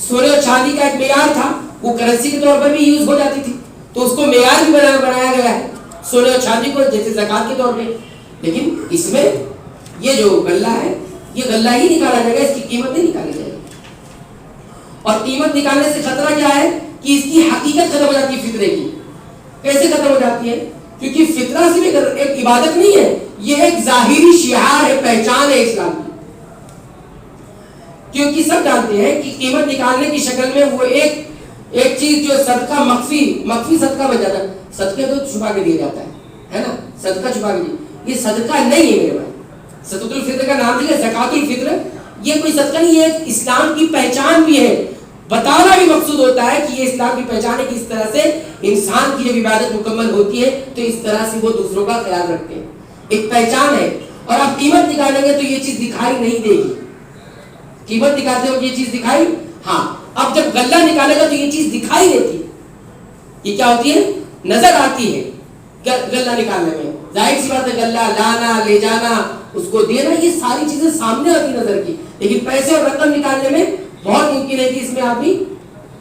سونے اور چاندی کا ایک معیار تھا, وہ کرنسی کے طور پر بھی یوز ہو جاتی تھی, تو اس کو معیار بھی بنایا گیا ہے سونے اور چاندی کو, جیسے زکات کے طور پہ. لیکن اس میں یہ جو غلہ ہے یہ غلہ ہی نکالا جائے گا, اس کی قیمت نہیں نکالی جائے گی. اور قیمت نکالنے سے خطرہ کیا ہے کہ اس کی حقیقت ختم ہو جاتی ہے فطرے کی. کیسے ختم ہو جاتی ہے؟ کیونکہ فطرہ صرف ایک عبادت نہیں ہے, یہ ایک ظاہری شعار ہے, پہچان ہے اسلام کی. کیونکہ سب جانتے ہیں کہ قیمت نکالنے کی شکل میں وہ ایک چیز جو صدقہ مخفی صدقہ بن جاتا ہے. صدقے تو چھپا کے دیا جاتا ہے نا, صدقہ چھپا کے دیا, یہ صدقہ نہیں ہے میرے بھائی. صدقۃ الفطر کا نام دیا زکات الفطر, یہ کوئی صدقہ نہیں ہے, اسلام کی پہچان بھی ہے. بتانا بھی مقصود ہوتا ہے کہ یہ اسلام کی پہچان ہے کہ اس طرح سے انسان کی جب عبادت مکمل ہوتی ہے تو اس طرح سے وہ دوسروں کا خیال رکھتے ہیں, ایک پہچان ہے. اور آپ قیمت نکالیں گے تو یہ چیز دکھائی نہیں دے گی. قیمت نکالتے ہو یہ چیز دکھائی, ہاں. اب جب غلہ نکالے گا تو یہ چیز دکھائی دیتی ہے. یہ کیا ہوتی ہے؟ نظر آتی ہے غلہ نکالنے میں. ظاہر سی بات ہے, غلہ لانا, لے جانا, اس کو دینا, یہ ساری چیزیں سامنے آتی نظر کی. لیکن پیسے اور رقم نکالنے میں بہت ممکن ہے کہ اس میں آدمی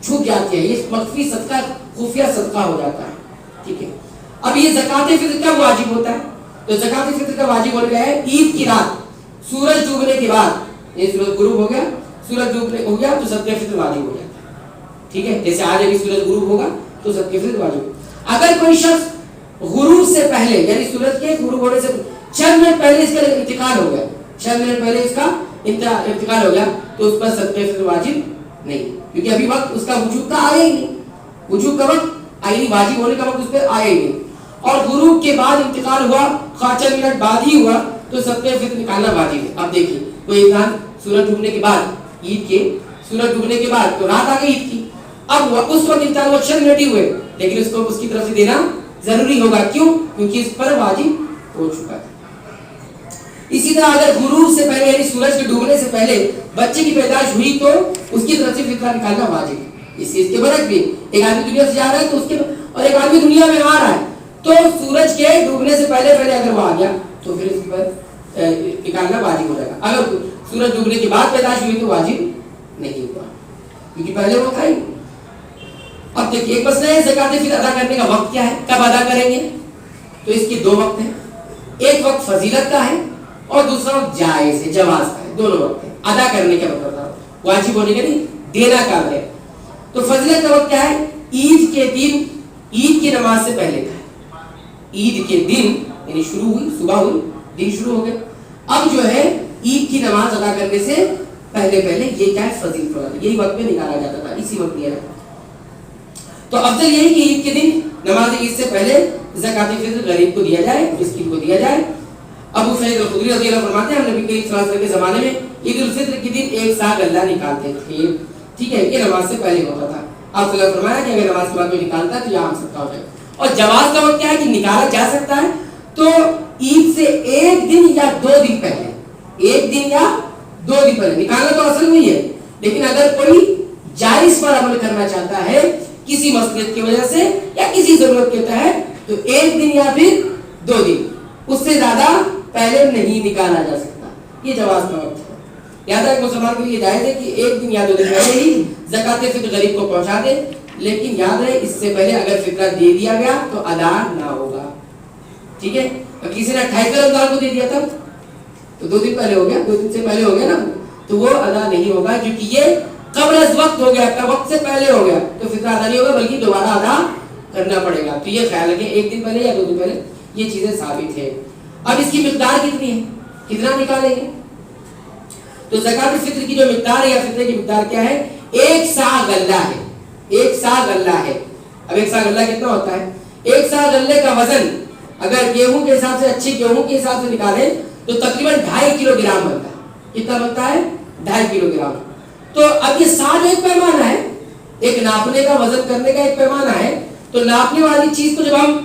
چھپ جاتی ہے. یہ مخفی صدقہ, خفیہ صدقہ ہو جاتا ہے. ٹھیک ہے. اب یہ زکات فطر کب واجب ہوتا ہے؟ تو زکات فطر کا واجب ہو گیا ہے عید کی رات, سورج ڈوبنے کے بعد. یہ سورج غروب ہو گیا, سورج ڈوبنے ہو گیا تو صدقہ فطر واجب ہو جاتا ہے. ٹھیک ہے. جیسے آج ابھی سورج غروب ہوگا تو صدقہ فطر واجب. اگر کوئی شخص غروب سے پہلے, یعنی سورج کے غروب ہونے سے چند منٹ پہلے اس کا انتقال ہو گیا, چند منٹ پہلے اس کا انتقال ہو گیا, تو اس پر صدقہ فطر واجب نہیں, کیونکہ ابھی وقت اس کا وجوب کا آیا ہی نہیں. وجوب کا وقت آئی نہیں, واجب ہونے کا وقت اس پہ آیا ہی نہیں. اور غروب کے بعد انتقال ہوا, چند منٹ بعد ہی ہوا, تو صدقہ فطر نکالنا واجب ہے. اب دیکھیے کوئی انسان سورج ڈوبنے کے بعد, عید کے سورج ڈوبنے کے بعد تو رات آ گئی عید کی, اب اس وقت انتقال ہوا, چند منٹ ہی ہوئے, لیکن اس کو اس کی طرف سے دینا ضروری ہوگا. کیوں؟ کیونکہ اس پر واجب ہو چکا ہے. اسی طرح اگر غروب سے پہلے یعنی سورج کے ڈوبنے سے پہلے بچے کی پیدائش ہوئی تو اس کی طرف سے فطرہ نکالنا واجب ہے. اس چیز کے برعکس بھی ایک آدمی دنیا سے جا رہا ہے تو اس کے, اور ایک آدمی دنیا میں آ رہا ہے, تو سورج کے ڈوبنے سے پہلے اگر وہ آ گیا تو پھر اس پر نکالنا واجب ہو جائے گا. اگر سورج ڈوبنے کے بعد پیدائش ہوئی تو واجب نہیں ہوا, کیونکہ پہلے وہ تھا ہی. اب دیکھیے ایک مسئلہ ہے زکات فطر ادا کرنے کا وقت کیا ہے, کب ادا کریں گے؟ تو اس کی دو وقت ہیں. ایک وقت فضیلت کا ہے اور دوسرا وقت جائز ہے, جواز کا ہے. دونوں وقت ہیں. ادا کرنے کا مطلب تھا واجب ہونے کا نہیں, دینا کا ہے. تو فضیلت کا وقت کیا ہے؟ عید کے دن, عید کی نماز سے پہلے کا ہے. عید کے دن یعنی شروع ہوئی, صبح ہوئی, دن شروع ہو گئے, اب جو ہے عید کی نماز ادا کرنے سے پہلے یہ کیا ہے؟ فضیلت والا, یہی وقت میں نکالا جاتا تھا, اسی وقت دیا جاتا. تو افضل یہی کہ عید کے دن نماز عید سے پہلے زکات فطر غریب کو دیا جائے, مسکین کو دیا جائے. ابو سعید الخدری رضی اللہ فرماتے ہیں ہم نبی کریم صلی اللہ علیہ وسلم کے زمانے میں عید الفطر کے دن ایک سا غلہ نکالتے تھے. ٹھیک ہے, یہ نماز سے پہلے ہوتا تھا. آپ صلی اللہ علیہ وسلم فرمایا کہ اگر نماز کے بعد کوئی نکالتا ہے تو یہ عام صدقہ ہو جائے. اور جواز کا وقت کیا ہے کہ نکالا جا سکتا ہے تو عید سے ایک دن یا 2 دن پہلے, ایک دن یا 2 دن پہلے نکالنا تو اصل نہیں ہے. لیکن اگر کوئی جائز پر عمل کرنا چاہتا ہے کسی مصلحت کی وجہ سے یا کسی ضرورت کے تحت تو 1 دن یا پھر 2 دن, اس سے زیادہ پہلے نہیں نکالا جا سکتا. یہ جواز کا وقت ہے. یاد ہے مسلمان کے لیے جائز ہے کہ 1 دن یا 2 دن پہلے ہی زکات فطر غریب کو پہنچا دے, لیکن یاد رہے اس سے پہلے اگر فطرہ دے دیا گیا تو ادا نہ ہوگا. ٹھیک ہے, کسی نے 28 رمضان کو دے دیا تھا تو 2 دن پہلے ہو گیا, 2 دن سے پہلے ہو گیا نا, تو وہ ادا نہیں ہوگا کیونکہ یہ قبل از وقت ہو گیا, وقت سے پہلے ہو گیا, تو فطرہ ادا نہیں ہوگا بلکہ دوبارہ ادا کرنا پڑے گا. تو یہ خیال رکھیں 1 دن پہلے یا 2 دن پہلے یہ چیزیں ثابت ہے. اب اس کی مقدار کتنی ہے, کتنا نکالیں گے؟ تو زکات فطر کی جو مقدار ہے یا فطرے کی مقدار کیا ہے؟ 1 سا غلہ ہے. 1 سا غلہ ہے. اب 1 سا غلہ کتنا ہوتا ہے؟ 1 سا غلے کا وزن اگر گیہوں کے حساب سے, اچھی گیہوں کے حساب سے نکالیں تو تقریباً 2.5 کلو گرام بنتا ہے. کتنا بنتا ہے؟ 2.5 کلو گرام. تو اب یہ سا جو ایک پیمانہ ہے, ایک ناپنے کا, وزن کرنے کا ایک پیمانہ ہے, تو ناپنے والی چیز کو جب ہم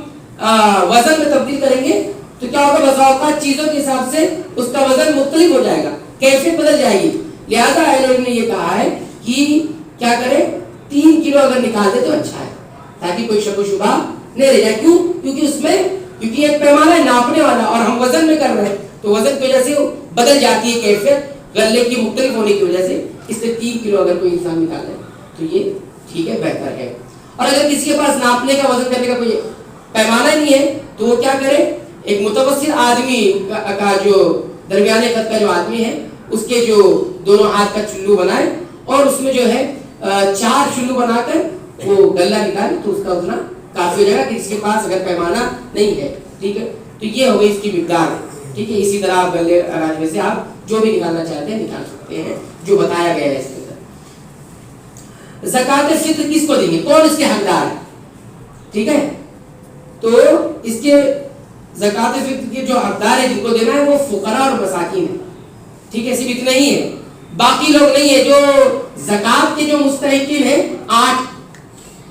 وزن میں تبدیل کریں گے تو کیا ہوگا؟ بسا اوقات چیزوں کے حساب سے اس کا وزن مختلف ہو جائے گا. کیفیت بدل جائے گی. لہذا اہل علم نے یہ کہا ہے کہ کیا کرے 3 کلو اگر نکال دے تو اچھا ہے تاکہ کوئی شک و شبہ نہیں رہ جائے. کیوں؟ کیونکہ ایک پیمانہ ہے ناپنے والا اور ہم وزن میں کر رہے ہیں تو وزن کی وجہ سے بدل جاتی ہے کیفیت غلے کی مختلف ہونے کی وجہ سے. اس سے 3 کلو اگر کوئی انسان نکالے تو یہ ٹھیک ہے, بہتر ہے. اور اگر کسی کے پاس ناپنے کا وزن کرنے کا کوئی پیمانہ نہیں ہے تو وہ کیا کرے, ایک متوسط آدمی کا جو درمیانے قد کا جو آدمی ہے اس کے جو دونوں ہاتھ کا چلو بنائے اور اس میں جو ہے 4 چلو بنا کر وہ غلہ نکالے تو اس کا اتنا کافی ہو جائے گا. کسی کے پاس اگر پیمانہ نہیں ہے, ٹھیک ہے, تو یہ ہو گئی اس کی مقدار, ٹھیک ہے. اسی طرح آپ غلے اناج میں سے آپ جو بھی نکالنا چاہتے ہیں نکال سکتے ہیں جو بتایا گیا ہے اس کے اندر. زکوٰۃ فطر کس کو دیں گے, کون اس کے حقدار ہے, ٹھیک ہے. تو اس کے زکوٰۃ فطر کے جو حقدار ہے جن کو دینا ہے وہ فقراء اور مساکین ہے, ٹھیک ہے. صرف اتنا ہی ہے, باقی لوگ نہیں ہے. جو زکوٰۃ کے جو مستحقین ہیں 8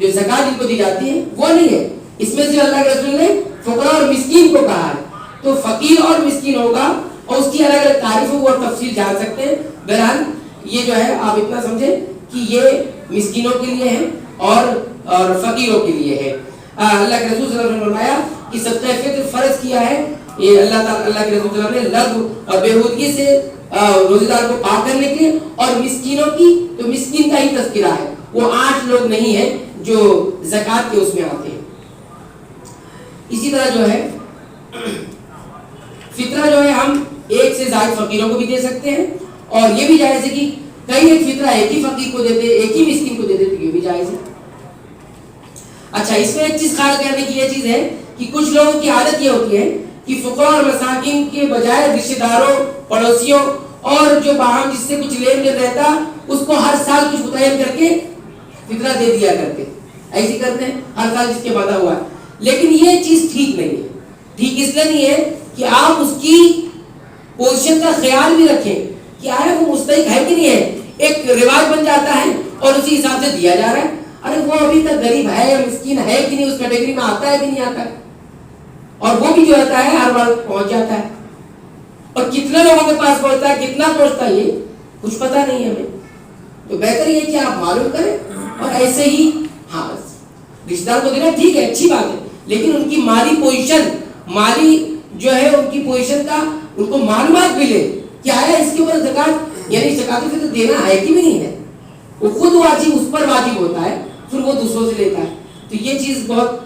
جو زکوٰۃ جن کو دی جاتی ہے وہ نہیں ہے. اس میں سے اللہ کے رسول نے فقراء اور مسکین کو کہا ہے. تو فقیر اور مسکین ہوگا اور اس کی الگ الگ تعریفوں کو تفصیل جان سکتے ہیں. بہرحال یہ جو ہے آپ اتنا سمجھیں کہ یہ مسکینوں کے لیے ہے اور فقیروں کے لیے ہے. اللہ کے رسول صلی اللہ علیہ وسلم نے فرمایا کہ صدقہ فطر فرض کیا ہے یہ اللہ کے رسول صلی اللہ علیہ وسلم نے لغو اور بےہودگی سے روزہ دار کو پاک کرنے کے لیے. اور مسکینوں کی تو مسکین کا ہی تذکرہ ہے, وہ 8 لوگ نہیں ہیں جو زکوٰۃ کے اس میں آتے ہیں. اسی طرح جو ہے فطرہ جو ہے ہم ایک سے زائد فقیروں کو بھی دے سکتے ہیں اور یہ بھی جائز ہے کہ کئی ایک فطرہ ایک ہی فقیر کو دیتے ایک ہی مسکین کو دیتے تو یہ بھی جائز ہے. اچھا, اس میں ایک چیز خیال کرنے کی یہ چیز ہے کہ کچھ لوگوں کی عادت یہ ہوتی ہے کہ فقراء اور مساکین کے بجائے رشتہ داروں پڑوسیوں اور جو باہم جس سے کچھ لین دین رہتا اس کو ہر سال کچھ متعین کر کے فطرہ دے دیا کرتے, ایسی کرتے ہیں ہر سال جس کے وعدہ ہوا ہے. لیکن یہ چیز ٹھیک نہیں ہے. ٹھیک اس لیے نہیں ہے کہ آپ اس کی پوزیشن کا خیال بھی رکھیں کہ آیا وہ مستحق ہے کہ نہیں ہے. ایک رواج بن جاتا ہے اور اسی حساب سے دیا جا رہا ہے. ارے وہ ابھی تک غریب ہے یا مسکین ہے کہ نہیں, اس کیٹیگری میں آتا ہے کہ نہیں آتا ہے, اور وہ بھی جو رہتا ہے ہر بار پہنچ جاتا ہے. اور کتنے لوگوں کے پاس پہنچتا ہے کتنا پہنچتا ہے یہ کچھ پتا نہیں ہے ہمیں. تو بہتر یہ کہ آپ معلوم کریں اور ایسے ہی ہاں رشتہ دار کو دینا ٹھیک ہے اچھی بات ہے, لیکن ان کی مالی پوزیشن مالی جو ہے ان کی پوزیشن کا ان کو معلومات ملے کہ آیا اس کے اوپر زکوٰۃ یعنی زکوٰۃ فطر دینا ہے کہ نہیں ہے. وہ خود واجب اس پر واجب ہوتا ہے پھر وہ دوسروں سے لیتا ہے. تو یہ چیز بہت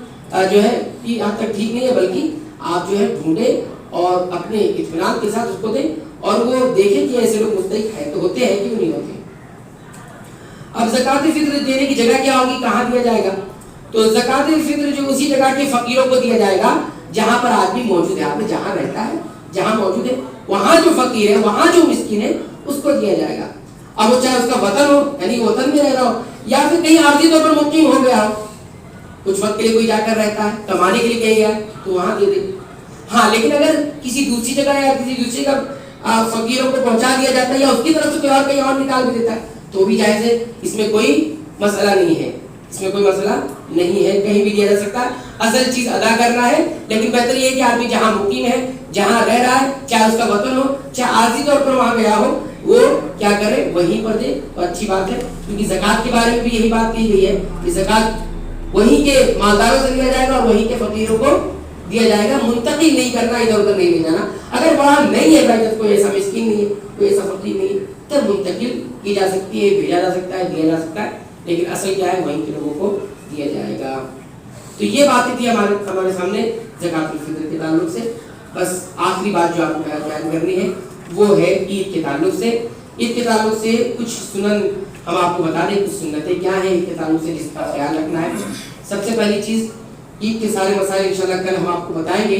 جو ہے کہ حد تک ٹھیک نہیں ہے, بلکہ آپ جو ہے ڈھونڈیں اور اپنے اطمینان کے ساتھ اس کو دیں اور وہ دیکھیں کہ ایسے لوگ مستحق ہے تو ہوتے ہیں کہ نہیں ہوتے. اب زکوٰۃ فطر دینے کی جگہ کیا ہوگی, کہاں دیا جائے گا؟ تو زکوٰۃ فطر جو اسی جگہ کے فقیروں کو دیا جائے گا جہاں پر آدمی موجود ہے. آپ نے جہاں رہتا ہے جہاں موجود ہے وہاں جو فقیر ہے وہاں جو مسکین ہے اس کو دیا جائے گا. اب وہ چاہے اس کا وطن ہو یعنی وطن میں رہ رہا ہو یا پھر کہیں عارضی طور پر مقیم ہو گیا ہو, کچھ وقت کے لیے کوئی جا کر رہتا ہے کمانے کے لیے کہیں گیا تو وہاں دے دے. ہاں لیکن اگر کسی دوسری جگہ یا کسی دوسری کا فقیروں کو پہنچا دیا جاتا ہے یا اس کی طرف سے کوئی اور کہیں اور نکال بھی دیتا ہے تو بھی جائز ہے. اس میں کوئی مسئلہ نہیں ہے, اس میں کوئی مسئلہ نہیں ہے, کہیں بھی دیا جا سکتا ہے. اصل چیز ادا کرنا ہے, لیکن بہتر یہ ہے کہ آدمی جہاں مقیم ہے جہاں رہ رہا ہے چاہے اس کا وطن ہو چاہے عارضی طور پر وہاں گیا ہو وہ کیا کرے وہیں پر دے تو اچھی بات ہے. کیونکہ زکوٰۃ کے بارے میں بھی یہی بات کی گئی ہے کہ زکوٰۃ وہیں کے مالداروں سے لیا جائے گا اور وہیں کے فقیروں کو دیا جائے گا, منتقل نہیں کرنا, ادھر ادھر نہیں لے جانا. اگر وہاں نہیں ہے بھائی کوئی ایسا مسکین نہیں ہے کوئی ایسا فقیر نہیں ہے تب منتقل کی جا سکتی ہے, بھیجا جا سکتا ہے, دیا جا سکتا ہے, لیکن اصل کیا ہے وہیں کے لوگوں کو دیا جائے گا. تو یہ باتیں تھی ہمارے سامنے زکوٰۃ الفطر کے تعلق سے. بس آخری بات جو آپ کو بیان کرنی ہے وہ ہے عید کے تعلق سے. عید کے تعلق سے کچھ سنن ہم آپ کو بتا دیں, کچھ سنتیں کیا ہیں عید کے تعلق سے جس کا خیال رکھنا ہے. سب سے پہلی چیز عید کے سارے مسائل انشاءاللہ کل ہم آپ کو بتائیں گے.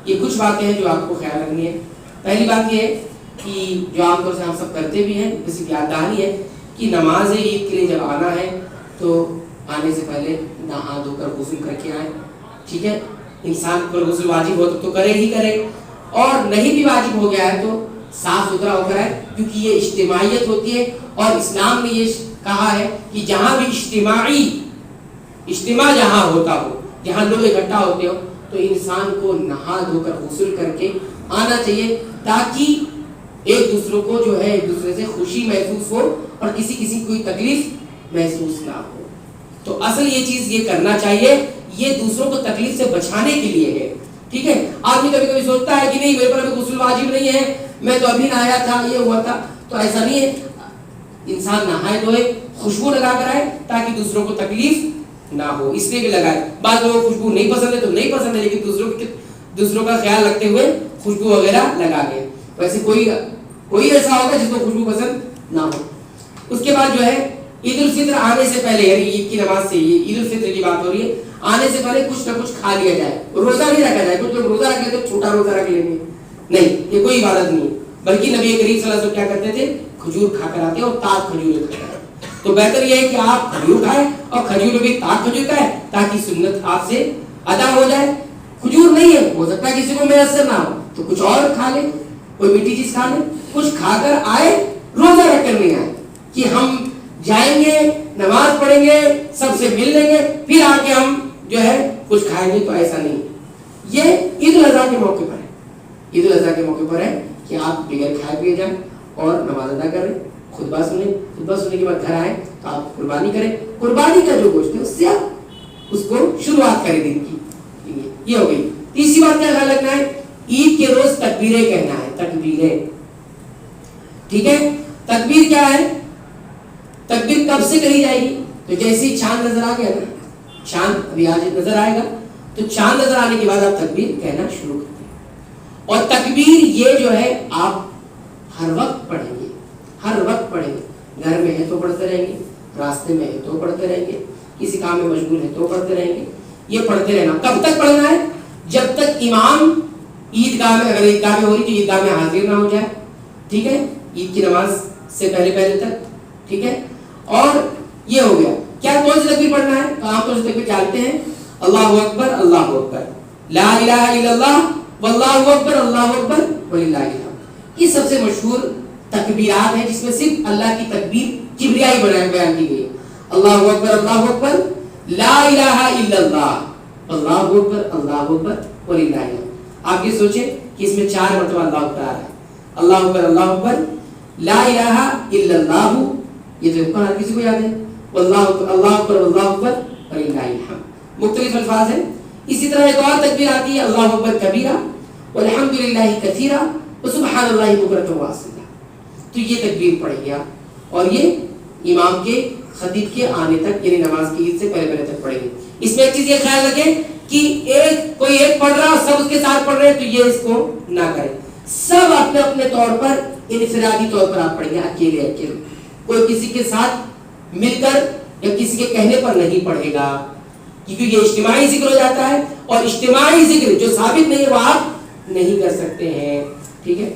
یہ کچھ باتیں ہیں جو آپ کو خیال رکھنی ہے. پہلی بات یہ ہے کہ جو عام طور سے ہم سب کرتے بھی ہیں, کسی کی یاد دہانی ہے کہ نماز عید کے لیے جب آنا ہے تو آنے سے پہلے نہا دھو کر غسل کر کے آئیں. ٹھیک ہے, انسان پر غسل واجب ہو تو کرے ہی کرے, اور نہیں بھی واجب ہو گیا ہے تو صاف ستھرا ہو کر ہے, کیونکہ یہ اجتماعیت ہوتی ہے. اور اسلام نے یہ کہا ہے کہ جہاں بھی اجتماع جہاں ہوتا ہو, جہاں لوگ اکٹھا ہوتے ہو, تو انسان کو نہا دھو کر غسل کر کے آنا چاہیے, تاکہ ایک دوسروں کو جو ہے ایک دوسرے سے خوشی محسوس ہو اور کسی کسی کوئی تکلیف محسوس نہ ہو. تو اصل یہ چیز یہ کرنا چاہیے, یہ دوسروں کو تکلیف سے بچانے کے لیے ہے. ٹھیک ہے, آدمی کبھی کبھی سوچتا ہے کہ نہیں میرے پر ابھی غسل واجب نہیں ہے, میں تو ابھی نہایا تھا, یہ ہوا تھا. تو ایسا نہیں ہے, انسان نہائے دھوئے خوشبو لگا کر آئے تاکہ دوسروں کو تکلیف نہ ہو, اس لیے بھی لگائے. بعض لوگوں کو خوشبو نہیں پسند ہے تو نہیں پسند ہے, لیکن دوسروں کا خیال رکھتے ہوئے خوشبو وغیرہ لگا گئے. ویسے کوئی ایسا ہوگا جس کو خوشبو پسند نہ ہو. اس کے بعد جو ہے عید الفطر آنے سے پہلے, یعنی عید کی نماز سے, یہ عید الفطر کی بات ہو رہی ہے, آنے سے پہلے کچھ نہ کچھ کھا لیا جائے. روزہ نہیں رکھا جائے, کچھ لوگ روزہ رکھ لیتے تو چھوٹا روزہ رکھ لیں گے, نہیں, یہ کوئی عبادت نہیں ہے. بلکہ نبی کریم صلی اللہ علیہ وسلم کیا کرتے تھے, کھجور کھا کر آتے اور تاک کھجور کھاتے ہیں. تو بہتر یہ ہے کہ آپ کھجور کھائیں اور کھجور بھی تاک کھجور کھائیں تاکہ سنت آپ سے ادا ہو جائے. کھجور نہیں ہے, ہو سکتا ہے کسی کو میسر نہ ہو تو کچھ اور کھا لیں, کوئی میٹھی چیز کھا لیں. کچھ کھا کر آئے, روزہ رکھ کر نہیں آئے کہ ہم جائیں گے نماز پڑھیں گے سب سے مل لیں گے پھر آ کے ہم جو ہے کچھ کھائیں گے. تو ایسا نہیں, یہ عید الاضحیٰ کے موقع پر ہے. عید الاضحیٰ کے موقع پر ہے کہ آپ بغیر کھائے پیے جائیں اور نماز ادا کریں, خطبہ سنیں, خطبہ سننے کے بعد گھر آئیں تو آپ قربانی کریں. قربانی کا جو گوشت ہے اس سے آپ اس کو شروعات کریں دن کی. یہ ہو گئی. تیسری بات کیا خیال رکھنا ہے, عید کے روز تکبیریں کہنا ہے. تکبیریں, ٹھیک ہے, تکبیر کیا ہے, تکبیر کب سے کہی جائے گی, تو جیسے ہی چاند نظر آ گیا نا, چاند ابھی آج نظر آئے گا تو چاند نظر آنے کے بعد آپ تکبیر کہنا شروع کرتے ہیں. اور تکبیر یہ جو ہے آپ ہر وقت پڑھیں گے, ہر وقت پڑھیں گے. گھر میں ہے تو پڑھتے رہیں گے, راستے میں ہے تو پڑھتے رہیں گے, کسی کام میں مشغول ہے تو پڑھتے رہیں گے. یہ پڑھتے رہنا. کب تک پڑھنا ہے, جب تک امام عیدگاہ میں, اگر عیدگاہ میں ہو رہی تو عیدگاہ میں حاضر نہ ہو جائے. ٹھیک ہے, عید کی نماز سے پہلے تک. ٹھیک ہے, اور یہ ہو گیا. کیا کون سی تکبیر پڑھنا ہے, تو آپ کون سی تکبیر جانتے ہیں, اللہ اکبر, اللہ اکبر, لا الہ الا اللہ, واللہ اکبر, اللہ اکبر, وللہ الحمد. یہ سب سے مشہور تکبیرات ہیں جس میں صرف اللہ کی تکبیر کبریائی بیان کی گئی. اللہ اکبر, اللہ اکبر, لا الہ الا اللہ, اللہ اکبر, اللہ اکبر, وللہ الحمد. آپ یہ سوچیں کہ اس میں 4 مرتبہ اللہ اکبر آ رہا ہے. اللہ اکبر, اللہ اکبر, لا الہ الا اللہ, یہ تو ہر کسی کو یاد ہے, واللہ اکبر, اللہ اکبر, اللہ اکبر, وللہ الحمد. مختلف الفاظ ہیں. اسی طرح ایک اور تکبیر آتی ہے, اللہ اکبر کبیرہ, والحمدللہ کثیرہ, وسبحان اللہ بکرۃ واصیلہ. تو یہ تکبیر پڑھیں گے آپ, اور یہ امام کے خطیب کے آنے تک, یعنی نماز کی عید سے پہلے تک پڑھیں گے. اس میں ایک چیز یہ خیال رکھیں کہ کوئی ایک پڑھ رہا اور سب اس کے ساتھ پڑھ رہے ہیں, تو یہ اس کو نہ کریں. سب اپنے اپنے طور پر, انفرادی طور پر آپ پڑھیں گے, اکیلے اکیلے. کوئی کسی کے ساتھ مل کر یا کسی کے کہنے پر نہیں پڑھے گا, کیونکہ یہ اجتماعی ذکر ہو جاتا ہے, اور اجتماعی ذکر جو ثابت نہیں ہے وہ آپ نہیں کر سکتے ہیں. ٹھیک ہے,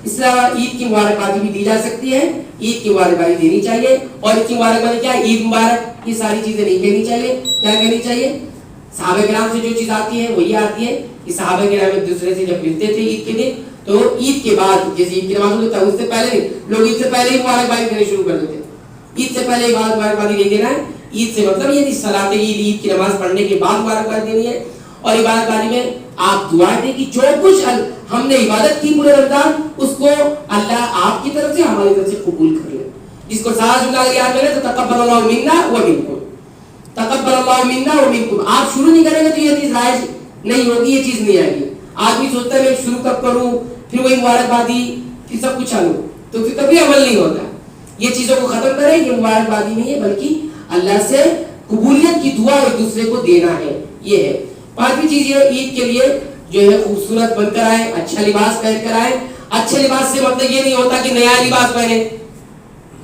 اس طرح عید کی مبارکبادی بھی دی جا سکتی ہے. عید کی مبارکبادی دینی چاہیے. اور عید کی مبارکبادی کیا, عید مبارک, یہ ساری چیزیں نہیں کہنی چاہیے. کیا کہنی چاہیے, صحابہ کرام سے جو چیز آتی ہے وہی آتی ہے کہ صحابہ کرام ایک دوسرے سے جب ملتے تھے عید کے دن تو عید کے بعد, جیسے عید کی نماز ہوتا ہے اس سے پہلے نہیں, لوگ عید سے پہلے ہی مبارکبادی دینے شروع کر دیتے. عید سے پہلے مبارکبادی نہیں دینا ہے. عید سے مطلب یہ صلاۃ عید, عید کی نماز پڑھنے کے بعد مبارکبادی دینی ہے. اور عبادت باری میں آپ دعائیں دیں کہ جو کچھ ہم نے عبادت کی پورے رمضان, اس کو اللہ آپ کی طرف سے ہماری طرف سے قبول کر لے. جس کو سارا جملہ اگر یاد کریں تو تقبل اللہ منا و منکم, تقبل اللہ منا و منکم. آپ شروع نہیں کریں گے تو یہ چیز رائج نہیں ہوگی, یہ چیز نہیں آئے گی. آدمی سوچتا ہے میں شروع کب کروں, پھر وہی مبارکبادی, پھر سب کچھ چالو, تو پھر کبھی عمل نہیں ہوتا. یہ چیزوں کو ختم کریں, یہ مبارکبادی نہیں ہے بلکہ اللہ سے قبولیت کی دعا ایک دوسرے کو دینا ہے. یہ ہے. 5ویں چیز یہ, عید کے لیے جو ہے خوبصورت بن کر آئے, اچھا لباس پہن کر آئے. اچھے لباس سے مطلب یہ نہیں ہوتا کہ نیا لباس پہنے,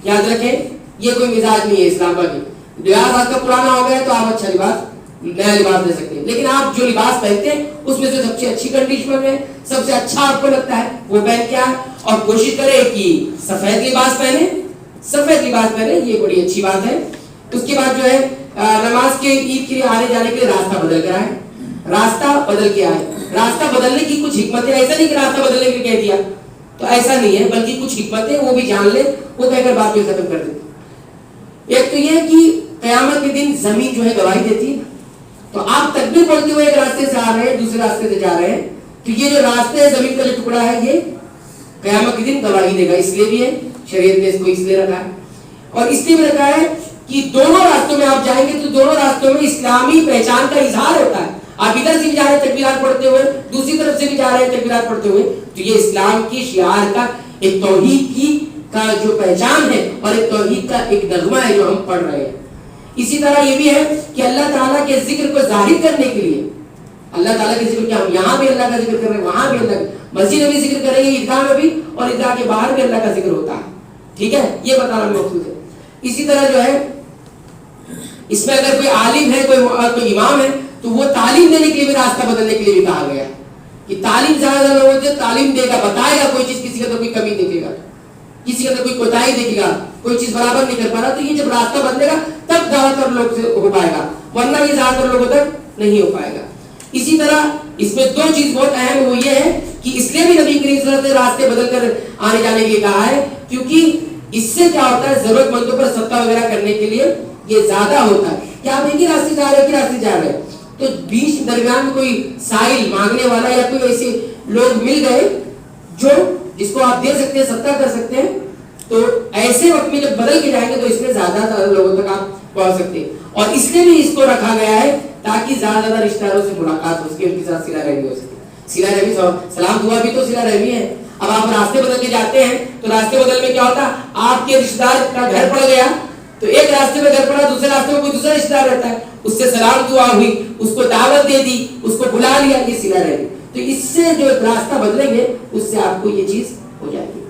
یاد رکھیں یہ کوئی مزاج نہیں ہے اسلام کا. لباس آپ کا پرانا ہو گیا تو آپ اچھا لباس, نیا لباس لے سکتے ہیں, لیکن آپ جو لباس پہنتے ہیں اس میں سے سب سے اچھی کنڈیشن میں سب سے اچھا آپ کو لگتا ہے وہ پہن کے آئے. اور کوشش کریں کہ سفید لباس پہنے, سفید لباس پہنے, یہ بڑی اچھی بات ہے. اس کے بعد جو ہے نماز کے عید کے لیے آنے جانے کے لیے راستہ بدل کر آئے, راستہ بدل کے آئے. راستہ بدلنے کی کچھ حکمتیں, ایسا نہیں کہ راستہ بدلنے کے لیے کہہ دیا تو ایسا نہیں ہے, بلکہ کچھ حکمتیں وہ بھی جان لیں, وہ کہہ کر بات بھی ختم کر دیں. ایک تو یہ کہ قیامت کے دن زمین جو ہے گواہی دیتی ہے. تو آپ تکبیر پڑھتے ہوئے ایک راستے سے آ رہے ہیں, دوسرے راستے سے جا رہے ہیں, تو یہ جو راستے ہے زمین کا جو ٹکڑا ہے یہ قیامت کے دن گواہی دے گا. اس لیے بھی ہے شریعت نے اس کو اس لیے رکھا ہے. اور اس لیے بھی رکھا ہے کہ دونوں راستوں میں آپ جائیں گے تو دونوں راستوں میں اسلامی پہچان کا اظہار ہوتا ہے. آپ ادھر سے بھی جا رہے ہیں تکبیرات پڑھتے ہوئے, دوسری طرف سے بھی جا رہے ہیں تکبیرات پڑھتے ہوئے, تو یہ اسلام کی شعار کا ایک توحید کی کا جو پہچان ہے اور ایک توحید کا ایک نغمہ ہے جو ہم پڑھ رہے ہیں. اسی طرح یہ بھی ہے کہ اللہ تعالیٰ کے ذکر کو ظاہر کرنے کے لیے, اللہ تعالیٰ کے ذکر کیا ہم یہاں بھی اللہ کا ذکر کر رہے ہیں, وہاں بھی اللہ, مسجد میں بھی ذکر کریں گے, عیدگاہ میں بھی, اور عیدگاہ کے باہر بھی اللہ کا ذکر ہوتا ہے. ٹھیک ہے, یہ بتانا مقصود ہے. اسی طرح جو ہے اس میں اگر کوئی عالم ہے, کوئی امام ہے, تو وہ تعلیم دینے کے لیے بھی راستہ بدلنے کے لیے بھی کہا گیا کہ تعلیم زیادہ لوگوں سے تعلیم دے گا, بتائے گا کوئی چیز, کسی کا تو کوئی کمی دیکھے گا, کسی کا تو کوئی کوتاہی دیکھے گا, کوئی چیز برابر نہیں کر پا رہا, تو یہ جب راستہ بدلے گا تب زیادہ تر لوگ سے ہو پائے گا, ورنہ یہ زیادہ تر لوگوں تک نہیں ہو پائے گا. اسی طرح اس میں دو چیز بہت اہم, وہ یہ ہے کہ اس لیے بھی نبی کریم صلی اللہ علیہ وسلم نے راستے بدل کر آنے جانے کے لیے کہا ہے, کیونکہ اس سے کیا ہوتا ہے, ضرورت مندوں پر صدقہ وغیرہ کرنے کے لیے یہ زیادہ ہوتا ہے. کہ آپ ایک ہی راستے جا رہے ہیں, ایک ہی راستے جا رہے ہیں, تو بیچ درمیان میں کوئی سائل مانگنے والا یا کوئی ایسے لوگ مل گئے جو جس کو آپ دے سکتے ہیں, صدقہ کر سکتے ہیں, تو ایسے وقت میں جب بدل کے جائیں گے تو اس میں زیادہ لوگوں تک آپ پہنچ سکتے ہیں. اور اس لیے بھی اس کو رکھا گیا ہے تاکہ زیادہ رشتہ داروں سے ملاقات ہو سکے, ان کے ساتھ صلہ رحمی ہو سکے. صلہ رحمی, سلام دعا بھی تو صلہ رحمی ہے. اب آپ راستے بدل کے جاتے ہیں تو راستے بدل میں کیا ہوتا ہے, آپ کے رشتہ دار کا گھر پڑ گیا تو ایک راستے میں گھر پڑا, دوسرے راستے میں کوئی دوسرا رشتہ دار رہتا ہے, اس سے سلام دعا ہوئی, اس کو دعوت دے دی, اس کو بلا لیا, یہ صلہ رحمی. تو اس سے جو راستہ بدلیں گے اس سے آپ کو یہ چیز ہو جائے گی.